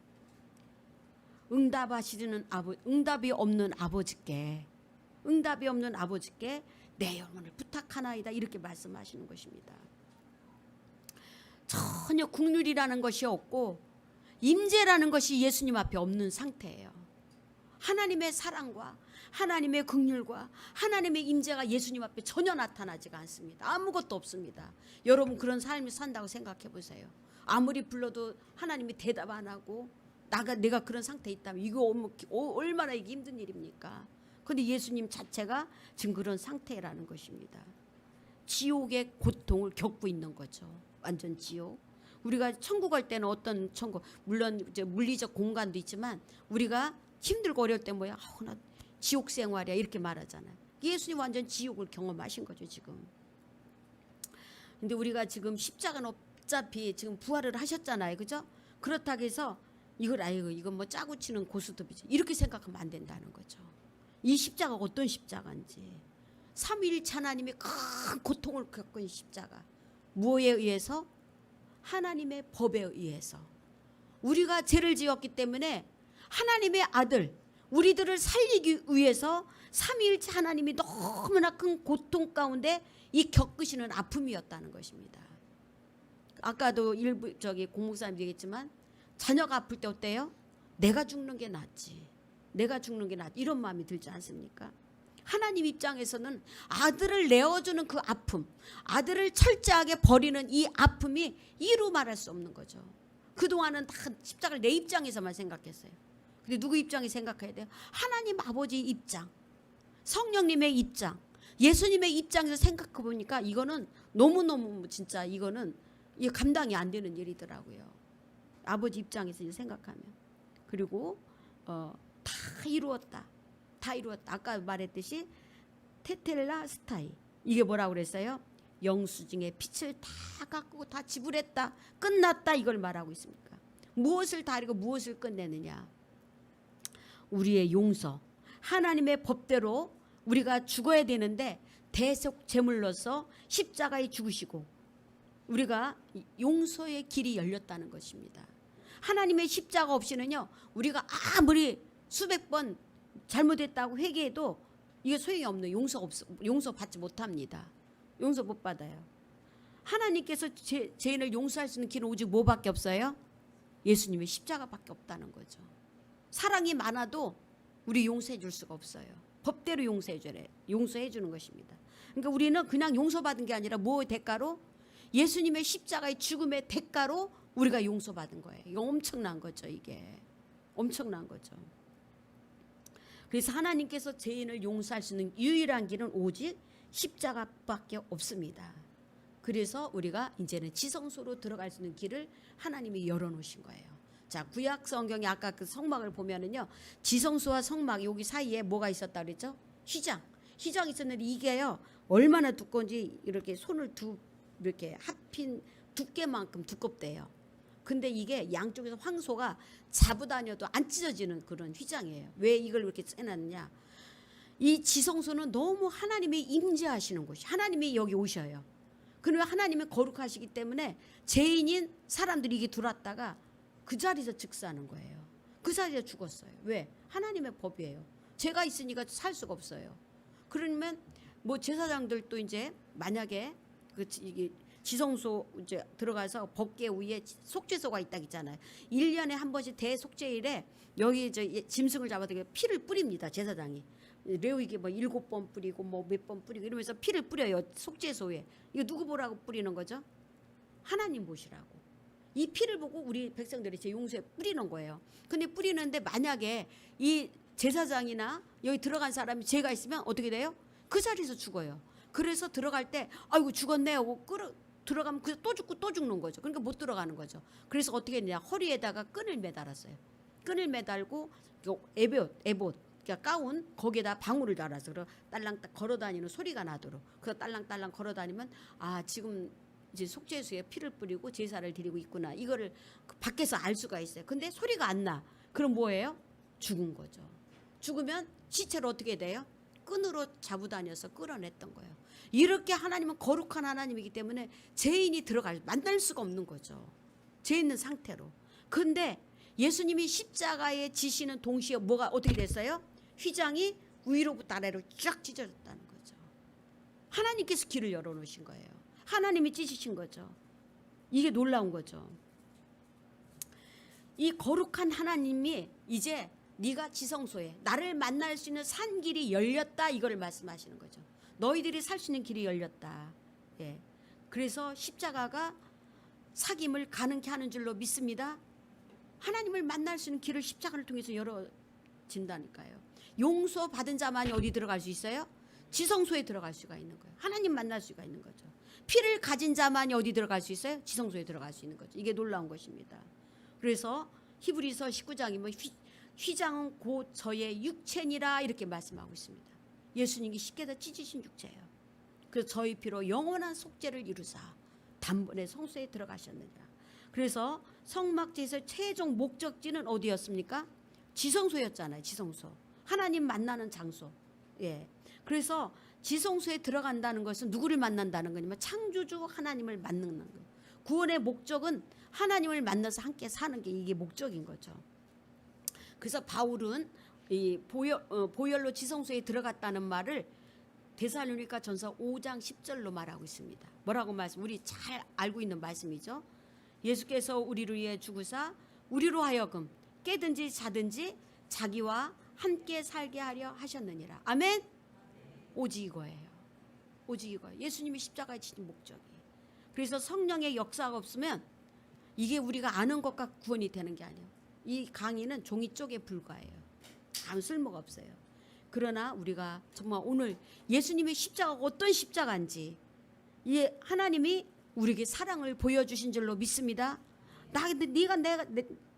응답이 없는 아버지께 내 영혼을 부탁하나이다 이렇게 말씀하시는 것입니다. 전혀 국률이라는 것이 없고 임재라는 것이 예수님 앞에 없는 상태예요. 하나님의 사랑과 하나님의 긍휼과 하나님의 임재가 예수님 앞에 전혀 나타나지가 않습니다. 아무것도 없습니다. 여러분 그런 삶을 산다고 생각해 보세요. 아무리 불러도 하나님이 대답 안 하고 내가 그런 상태에 있다면 이거 얼마나 이게 힘든 일입니까? 그런데 예수님 자체가 지금 그런 상태라는 것입니다. 지옥의 고통을 겪고 있는 거죠. 완전 지옥. 우리가 천국 갈 때는 어떤 천국, 물론 이제 물리적 공간도 있지만 우리가 힘들고 어려울 때 뭐야? 나 지옥 생활이야 이렇게 말하잖아요. 예수님 완전 지옥을 경험하신 거죠 지금. 근데 우리가 지금 십자가는 어차피 지금 부활을 하셨잖아요, 그죠? 그렇다고 해서 이건 뭐 짜고 치는 고스톱이지 이렇게 생각하면 안 된다는 거죠. 이 십자가가 어떤 십자가인지, 삼위일체 하나님의 큰 고통을 겪은 십자가, 무엇에 의해서? 하나님의 법에 의해서. 우리가 죄를 지었기 때문에 하나님의 아들 우리들을 살리기 위해서 삼위일체 하나님이 너무나 큰 고통 가운데 이 겪으시는 아픔이었다는 것입니다. 아까도 일부 공목사님 얘기했지만 자녀가 아플 때 어때요? 내가 죽는 게 낫지. 이런 마음이 들지 않습니까? 하나님 입장에서는 아들을 내어주는 그 아픔, 아들을 철저하게 버리는 이 아픔이 이루 말할 수 없는 거죠. 그동안은 다 십자가를 내 입장에서만 생각했어요. 근데 누구 입장에 생각해야 돼요? 하나님 아버지 입장, 성령님의 입장, 예수님의 입장에서 생각해 보니까 이거는 너무너무 진짜 이거는 감당이 안 되는 일이더라고요. 아버지 입장에서 생각하면. 그리고 다 이루었다. 아까 말했듯이 테텔라스타이. 이게 뭐라고 그랬어요? 영수증에 빛을 다 깎고 다 지불했다. 끝났다. 이걸 말하고 있습니까? 무엇을 다리고 무엇을 끝내느냐? 우리의 용서. 하나님의 법대로 우리가 죽어야 되는데 대속 제물로서 십자가에 죽으시고 우리가 용서의 길이 열렸다는 것입니다. 하나님의 십자가 없이는요, 우리가 아무리 수백 번 잘못했다고 회개해도 이게 소용이 없는 용서 받지 못합니다. 용서 못 받아요. 하나님께서 죄인을 용서할 수 있는 길은 오직 뭐밖에 없어요? 예수님의 십자가밖에 없다는 거죠. 사랑이 많아도 우리 용서해 줄 수가 없어요. 법대로 용서해 주는 것입니다. 그러니까 우리는 그냥 용서받은 게 아니라 뭐의 대가로? 예수님의 십자가의 죽음의 대가로 우리가 용서받은 거예요. 이거 엄청난 거죠. 이게 엄청난 거죠. 그래서 하나님께서 죄인을 용서할 수 있는 유일한 길은 오직 십자가밖에 없습니다. 그래서 우리가 이제는 지성소로 들어갈 수 있는 길을 하나님이 열어놓으신 거예요. 자, 구약 성경에 아까 그 성막을 보면은요, 지성소와 성막 여기 사이에 뭐가 있었다 그랬죠? 휘장이 있었는데 이게요 얼마나 두꺼운지 이렇게 손을 이렇게 합힌 두께만큼 두껍대요. 근데 이게 양쪽에서 황소가 잡아다녀도 안 찢어지는 그런 휘장이에요. 왜 이걸 이렇게 해놨느냐? 이 지성소는 너무 하나님이 임재하시는 곳이, 하나님이 여기 오셔요. 그러면 하나님은 거룩하시기 때문에 죄인인 사람들이 이게 들어왔다가 그 자리에서 즉사하는 거예요. 그 자리에서 죽었어요. 왜? 하나님의 법이에요. 죄가 있으니까 살 수가 없어요. 그러면 뭐 제사장들도 이제 만약에 이게 지성소 이제 들어가서 법궤 위에 속죄소가 있다고 있잖아요. 1년에 한 번씩 대속죄일에 여기 짐승을 잡아서 피를 뿌립니다. 제사장이. 레위기 뭐 7번 뿌리고 뭐 몇 번 뿌리고 이러면서 피를 뿌려요. 속죄소에. 이거 누구 보라고 뿌리는 거죠? 하나님 보시라고. 이 피를 보고 우리 백성들이 제 용서에 뿌리는 거예요. 근데 뿌리는데 만약에 이 제사장이나 여기 들어간 사람이 죄가 있으면 어떻게 돼요? 그 자리에서 죽어요. 그래서 들어갈 때 아이고 죽었네 하고 들어가면 또 죽고 또 죽는 거죠. 그러니까 못 들어가는 거죠. 그래서 어떻게 했냐? 허리에다가 끈을 매달았어요. 끈을 매달고 에봇 그러니까 가운 거기에다 방울을 달아서 딸랑 걸어다니는 소리가 나도록 그래서 딸랑딸랑 걸어다니면 지금 이제 속죄수에 피를 뿌리고 제사를 드리고 있구나 이거를 밖에서 알 수가 있어요. 근데 소리가 안 나. 그럼 뭐예요? 죽은 거죠. 죽으면 시체를 어떻게 돼요? 끈으로 잡고 다녀서 끌어냈던 거예요. 이렇게 하나님은 거룩한 하나님이기 때문에 죄인이 만날 수가 없는 거죠. 죄 있는 상태로. 근데 예수님이 십자가에 지시는 동시에 뭐가 어떻게 됐어요? 휘장이 위로부터 아래로 쫙 찢어졌다는 거죠. 하나님께서 길을 열어놓으신 거예요. 하나님이 찢으신 거죠. 이게 놀라운 거죠. 이 거룩한 하나님이 이제 네가 지성소에 나를 만날 수 있는 산 길이 열렸다 이거를 말씀하시는 거죠. 너희들이 살 수 있는 길이 열렸다. 예. 그래서 십자가가 사귐을 가능케 하는 줄로 믿습니다. 하나님을 만날 수 있는 길을 십자가를 통해서 열어진다니까요. 용서 받은 자만이 어디 들어갈 수 있어요? 지성소에 들어갈 수가 있는 거예요. 하나님 만날 수가 있는 거죠. 피를 가진 자만이 어디 들어갈 수 있어요? 지성소에 들어갈 수 있는 거죠. 이게 놀라운 것입니다. 그래서 히브리서 19장이 휘장은 곧 저의 육체니라 이렇게 말씀하고 있습니다. 예수님이 십계다 찢으신 육체예요. 그래서 저희 피로 영원한 속죄를 이루사 단번에 성소에 들어가셨느니라. 그래서 성막제에서 최종 목적지는 어디였습니까? 지성소였잖아요. 지성소. 하나님 만나는 장소. 예. 그래서 지성소에 들어간다는 것은 누구를 만난다는 거냐면 창조주 하나님을 만나는 거예요. 구원의 목적은 하나님을 만나서 함께 사는 게 이게 목적인 거죠. 그래서 바울은 이 보혈로 지성소에 들어갔다는 말을 데살로니가 전서 5장 10절로 말하고 있습니다. 뭐라고 우리 잘 알고 있는 말씀이죠. 예수께서 우리를 위해 죽으사 우리로 하여금 깨든지 자든지 자기와 함께 살게 하려 하셨느니라. 아멘. 오직 이거예요. 오직 이거예요. 예수님이 십자가에 지신 목적이. 그래서 성령의 역사가 없으면 이게 우리가 아는 것과 구원이 되는 게 아니에요. 이 강의는 종이 쪽에 불과해요. 아무 쓸모가 없어요. 그러나 우리가 정말 오늘 예수님의 십자가가 어떤 십자가인지 이 하나님이 우리에게 사랑을 보여주신 줄로 믿습니다.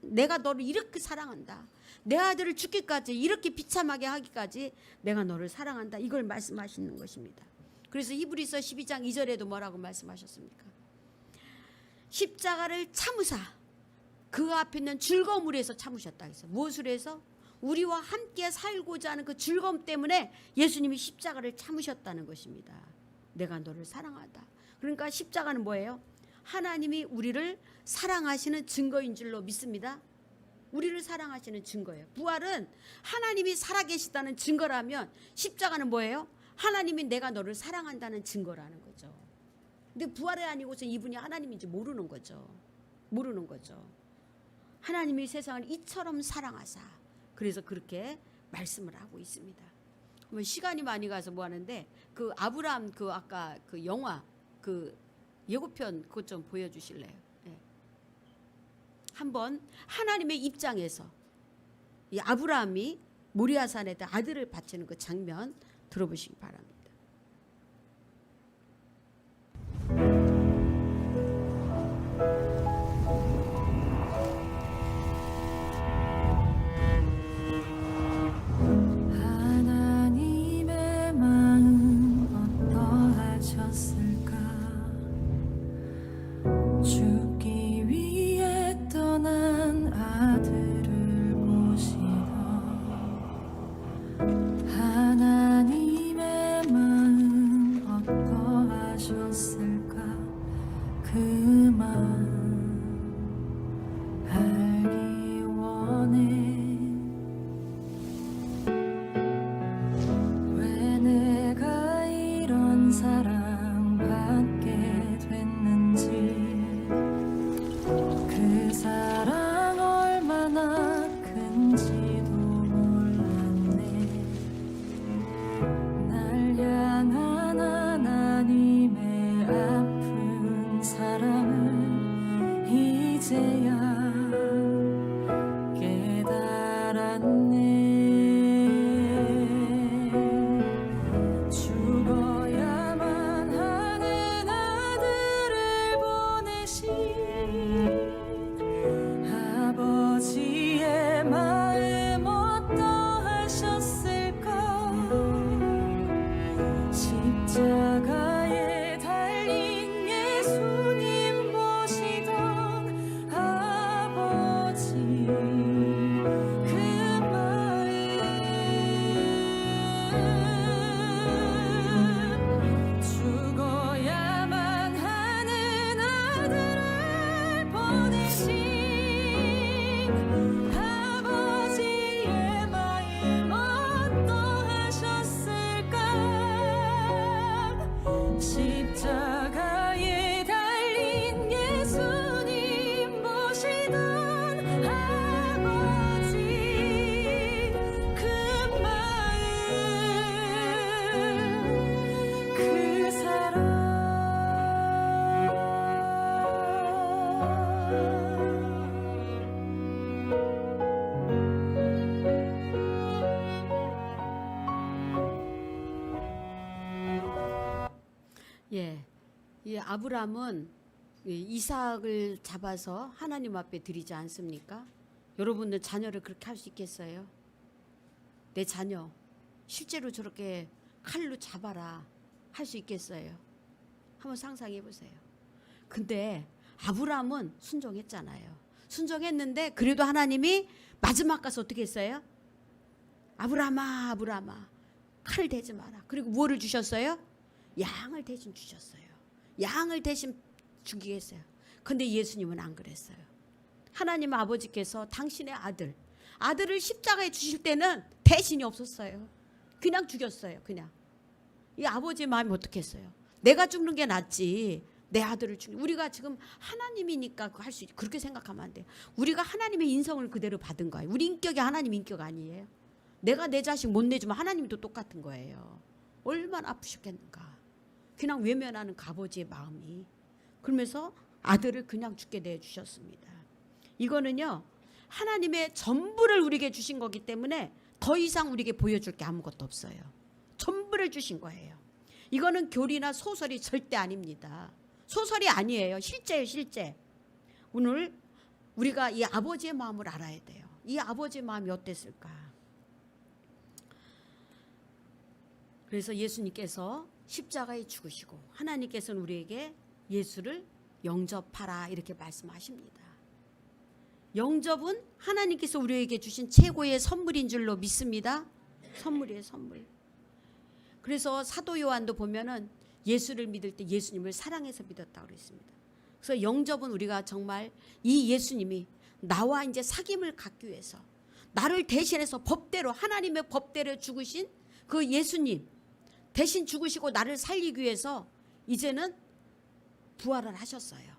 내가 너를 이렇게 사랑한다. 내 아들을 죽기까지 이렇게 비참하게 하기까지 내가 너를 사랑한다. 이걸 말씀하시는 것입니다. 그래서 히브리서 12장 2절에도 뭐라고 말씀하셨습니까? 십자가를 참으사 그 앞에 있는 즐거움을 위해서 참으셨다 해서 무엇을 해서? 우리와 함께 살고자 하는 그 즐거움 때문에 예수님이 십자가를 참으셨다는 것입니다. 내가 너를 사랑하다. 그러니까 십자가는 뭐예요? 하나님이 우리를 사랑하시는 증거인 줄로 믿습니다. 우리를 사랑하시는 증거예요. 부활은 하나님이 살아계시다는 증거라면 십자가는 뭐예요? 하나님이 내가 너를 사랑한다는 증거라는 거죠. 근데 부활이 아니고서 이분이 하나님인지 모르는 거죠. 모르는 거죠. 하나님이 세상을 이처럼 사랑하사 그래서 그렇게 말씀을 하고 있습니다. 시간이 많이 가서 뭐 하는데 그 아브라함 그 아까 그 영화 그 예고편 그것 좀 보여주실래요? 네. 한번 하나님의 입장에서 이 아브라함이 모리아산에다 아들을 바치는 그 장면 들어보시기 바랍니다. 죽기 위해 떠난 아들을 보시던 하나님의 마음 아브라함은 이삭을 잡아서 하나님 앞에 드리지 않습니까? 여러분들 자녀를 그렇게 할 수 있겠어요? 내 자녀 실제로 저렇게 칼로 잡아라 할 수 있겠어요? 한번 상상해 보세요. 근데 아브라함은 순종했잖아요. 순종했는데 그래도 하나님이 마지막 가서 어떻게 했어요? 아브라함아 아브라함아 칼을 대지 마라. 그리고 무엇을 주셨어요? 양을 대신 주셨어요. 양을 대신 죽이겠어요. 근데 예수님은 안 그랬어요. 하나님 아버지께서 당신의 아들을 십자가에 주실 때는 대신이 없었어요. 그냥 죽였어요. 그냥. 이 아버지의 마음이 어떻겠어요? 내가 죽는 게 낫지. 내 아들을 죽는. 우리가 지금 하나님이니까 할 수 있지. 그렇게 생각하면 안 돼요. 우리가 하나님의 인성을 그대로 받은 거예요. 우리 인격이 하나님 인격 아니에요. 내가 내 자식 못 내주면 하나님도 똑같은 거예요. 얼마나 아프셨겠는가. 그냥 외면하는 그 아버지의 마음이. 그러면서 아들을 그냥 죽게 내주셨습니다. 이거는요. 하나님의 전부를 우리에게 주신 거기 때문에 더 이상 우리에게 보여줄 게 아무것도 없어요. 전부를 주신 거예요. 이거는 교리나 소설이 절대 아닙니다. 소설이 아니에요. 실제예요. 실제. 오늘 우리가 이 아버지의 마음을 알아야 돼요. 이 아버지의 마음이 어땠을까. 그래서 예수님께서 십자가에 죽으시고 하나님께서는 우리에게 예수를 영접하라 이렇게 말씀하십니다. 영접은 하나님께서 우리에게 주신 최고의 선물인 줄로 믿습니다. 선물이에요. 선물. 그래서 사도 요한도 보면은 예수를 믿을 때 예수님을 사랑해서 믿었다고 그랬습니다. 그래서 영접은 우리가 정말 이 예수님이 나와 이제 사귐을 갖기 위해서 나를 대신해서 법대로 하나님의 법대로 죽으신 그 예수님 대신 죽으시고 나를 살리기 위해서 이제는 부활을 하셨어요.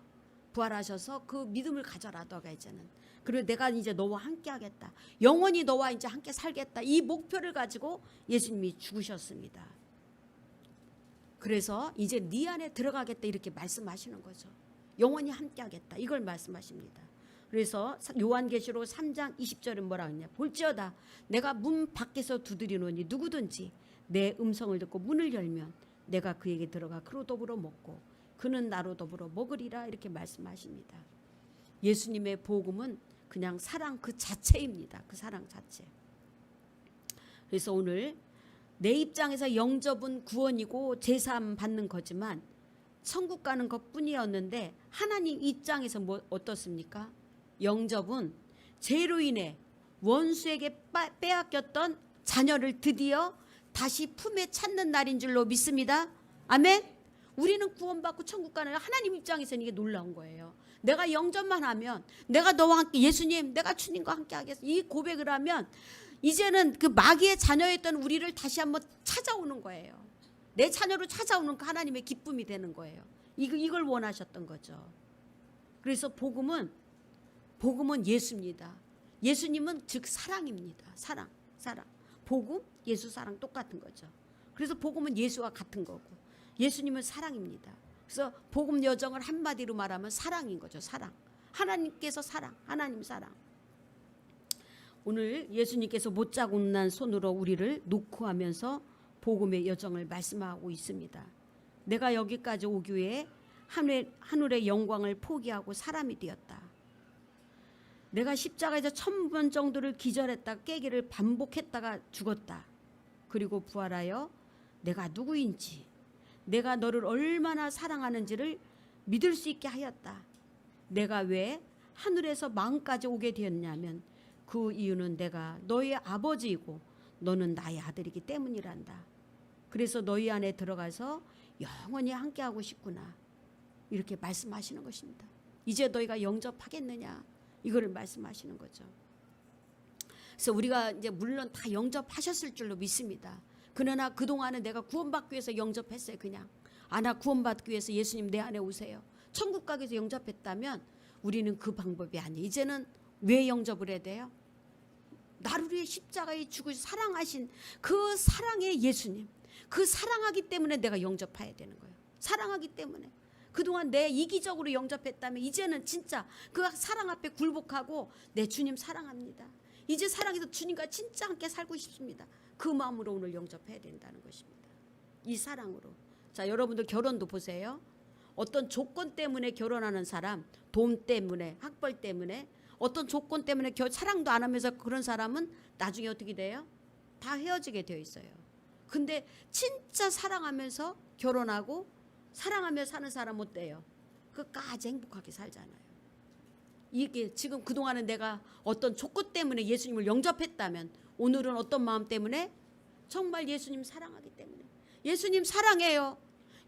부활하셔서 그 믿음을 가져라 너가 이제는. 그리고 내가 이제 너와 함께 하겠다. 영원히 너와 이제 함께 살겠다. 이 목표를 가지고 예수님이 죽으셨습니다. 그래서 이제 네 안에 들어가겠다 이렇게 말씀하시는 거죠. 영원히 함께 하겠다. 이걸 말씀하십니다. 그래서 요한계시록 3장 20절은 뭐라고 했냐. 볼지어다 내가 문 밖에서 두드리노니 누구든지 내 음성을 듣고 문을 열면 내가 그에게 들어가 그로 더불어 먹고 그는 나로 더불어 먹으리라 이렇게 말씀하십니다. 예수님의 복음은 그냥 사랑 그 자체입니다. 그 사랑 자체. 그래서 오늘 내 입장에서 영접은 구원이고 제사함 받는 거지만 천국 가는 것뿐이었는데 하나님 입장에서 어떻습니까? 영접은 죄로 인해 원수에게 빼앗겼던 자녀를 드디어 다시 품에 찾는 날인 줄로 믿습니다. 아멘. 우리는 구원받고 천국 가는 하나님 입장에서는 이게 놀라운 거예요. 내가 영접만 하면 내가 너와 함께 예수님 내가 주님과 함께 하겠습니다. 이 고백을 하면 이제는 그 마귀의 자녀였던 우리를 다시 한번 찾아오는 거예요. 내 자녀로 찾아오는 그 하나님의 기쁨이 되는 거예요. 이걸 원하셨던 거죠. 그래서 복음은 예수입니다. 예수님은 즉 사랑입니다. 사랑. 복음, 예수 사랑 똑같은 거죠. 그래서 복음은 예수와 같은 거고 예수님은 사랑입니다. 그래서 복음 여정을 한마디로 말하면 사랑인 거죠. 사랑. 하나님께서 사랑, 하나님 사랑. 오늘 예수님께서 못자고 난 손으로 우리를 놓고 하면서 복음의 여정을 말씀하고 있습니다. 내가 여기까지 오기 위해 하늘의 영광을 포기하고 사람이 되었다. 내가 십자가에서 1000번 정도를 기절했다 깨기를 반복했다가 죽었다. 그리고 부활하여 내가 누구인지 내가 너를 얼마나 사랑하는지를 믿을 수 있게 하였다. 내가 왜 하늘에서 마음까지 오게 되었냐면 그 이유는 내가 너의 아버지이고 너는 나의 아들이기 때문이란다. 그래서 너희 안에 들어가서 영원히 함께하고 싶구나. 이렇게 말씀하시는 것입니다. 이제 너희가 영접하겠느냐 이거를 말씀하시는 거죠. 그래서 우리가 이제 물론 다 영접하셨을 줄로 믿습니다. 그러나 그동안은 내가 구원받기 위해서 영접했어요. 그냥 나 구원받기 위해서 예수님 내 안에 오세요. 천국 가기 위해서 영접했다면 우리는 그 방법이 아니에요. 이제는 왜 영접을 해야 돼요? 나를 위해 십자가에 죽으 사랑하신 그 사랑의 예수님, 그 사랑하기 때문에 내가 영접해야 되는 거예요. 사랑하기 때문에. 그동안 내 이기적으로 영접했다면 이제는 진짜 그 사랑 앞에 굴복하고 내 주님 사랑합니다. 이제 사랑해서 주님과 진짜 함께 살고 싶습니다. 그 마음으로 오늘 영접해야 된다는 것입니다. 이 사랑으로. 자, 여러분들 결혼도 보세요. 어떤 조건 때문에 결혼하는 사람, 돈 때문에, 학벌 때문에, 어떤 조건 때문에 사랑도 안 하면서 그런 사람은 나중에 어떻게 돼요? 다 헤어지게 되어 있어요. 근데 진짜 사랑하면서 결혼하고 사랑하며 사는 사람 어때요? 끝까지 행복하게 살잖아요. 이게 지금 그동안은 내가 어떤 조건 때문에 예수님을 영접했다면 오늘은 어떤 마음 때문에? 정말 예수님 사랑하기 때문에. 예수님 사랑해요.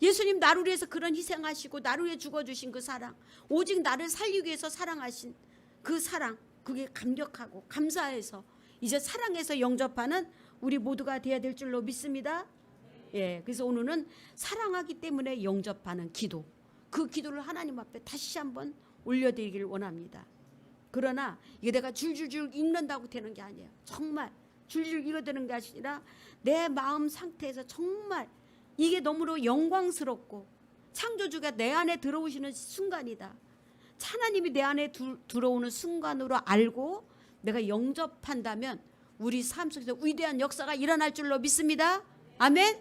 예수님 나를 위해서 그런 희생하시고 나를 위해 죽어주신 그 사랑, 오직 나를 살리기 위해서 사랑하신 그 사랑, 그게 감격하고 감사해서 이제 사랑해서 영접하는 우리 모두가 되어야 될 줄로 믿습니다. 예, 그래서 오늘은 사랑하기 때문에 영접하는 기도, 그 기도를 하나님 앞에 다시 한번 올려드리길 원합니다. 그러나 이게 내가 줄줄줄 읽는다고 되는 게 아니에요. 정말 줄줄 읽어되는 게 아니라 내 마음 상태에서 정말 이게 너무로 영광스럽고 창조주가 내 안에 들어오시는 순간이다. 하나님이 내 안에 들어오는 순간으로 알고 내가 영접한다면 우리 삶 속에서 위대한 역사가 일어날 줄로 믿습니다. 아멘.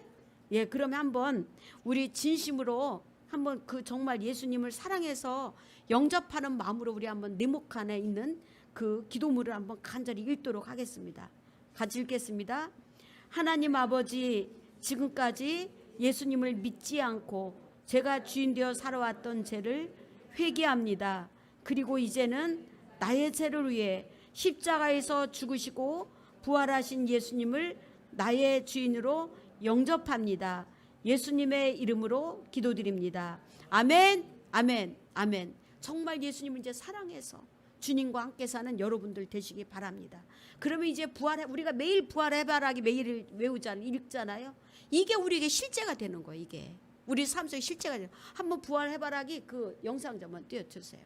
예, 그러면 한번 우리 진심으로 한번 그 정말 예수님을 사랑해서 영접하는 마음으로 우리 한번 내목 안에 있는 그 기도문을 한번 간절히 읽도록 하겠습니다. 같이 읽겠습니다. 하나님 아버지, 지금까지 예수님을 믿지 않고 제가 주인 되어 살아왔던 죄를 회개합니다. 그리고 이제는 나의 죄를 위해 십자가에서 죽으시고 부활하신 예수님을 나의 주인으로 영접합니다. 예수님의 이름으로 기도드립니다. 아멘, 아멘, 아멘. 정말 예수님을 이제 사랑해서 주님과 함께 사는 여러분들 되시기 바랍니다. 그러면 이제 우리가 매일 부활해바라기 매일 외우잖아요, 읽잖아요. 이게 우리에게 실제가 되는 거예요. 이게 우리 삶 속에 실제가 되는 거예요. 한번 부활해바라기 그 영상 좀 한번 띄워주세요.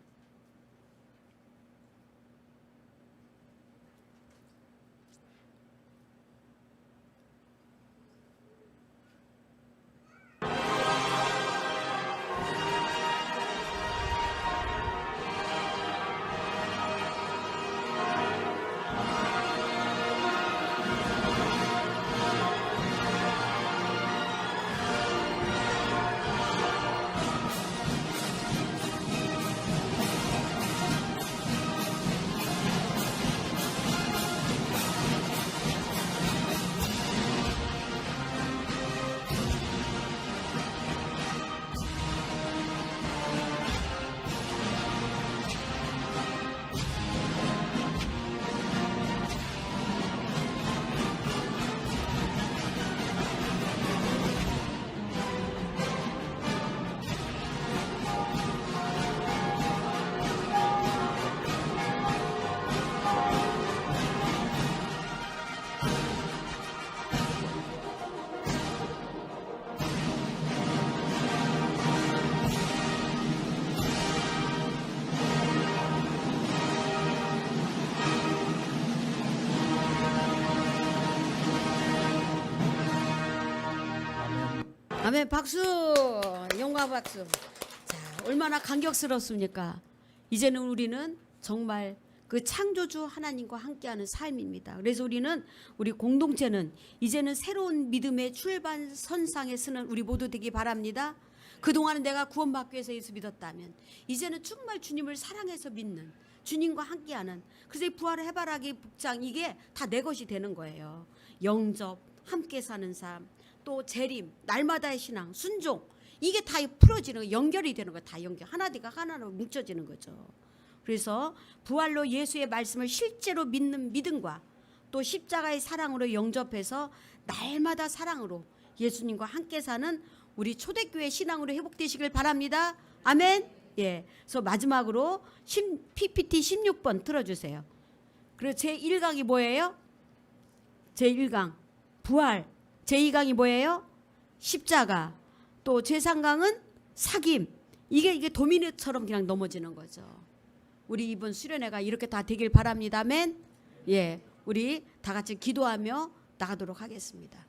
아멘. 박수. 영광 박수. 자, 얼마나 감격스럽습니까? 이제는 우리는 정말 그 창조주 하나님과 함께하는 삶입니다. 그래서 우리 공동체는 이제는 새로운 믿음의 출발선상에 서는 우리 모두 되기 바랍니다. 그동안은 내가 구원받기 위해서 예수 믿었다면 이제는 정말 주님을 사랑해서 믿는, 주님과 함께하는, 그래서 이 부활의 해바라기 복장, 이게 다 내 것이 되는 거예요. 영접, 함께 사는 삶, 또 재림, 날마다의 신앙, 순종, 이게 다 풀어지는 거, 연결이 되는 거, 다 연결, 하나가 하나로 뭉쳐지는 거죠. 그래서 부활로 예수의 말씀을 실제로 믿는 믿음과 또 십자가의 사랑으로 영접해서 날마다 사랑으로 예수님과 함께 사는 우리 초대교회 신앙으로 회복되시길 바랍니다. 아멘. 예. 그래서 마지막으로 PPT 16번 틀어주세요. 그리고 제1강이 뭐예요? 제1강 부활. 제2강이 뭐예요? 십자가. 또 제3강은 사귐. 이게 도미노처럼 그냥 넘어지는 거죠. 우리 이번 수련회가 이렇게 다 되길 바랍니다. 아멘. 예, 우리 다 같이 기도하며 나가도록 하겠습니다.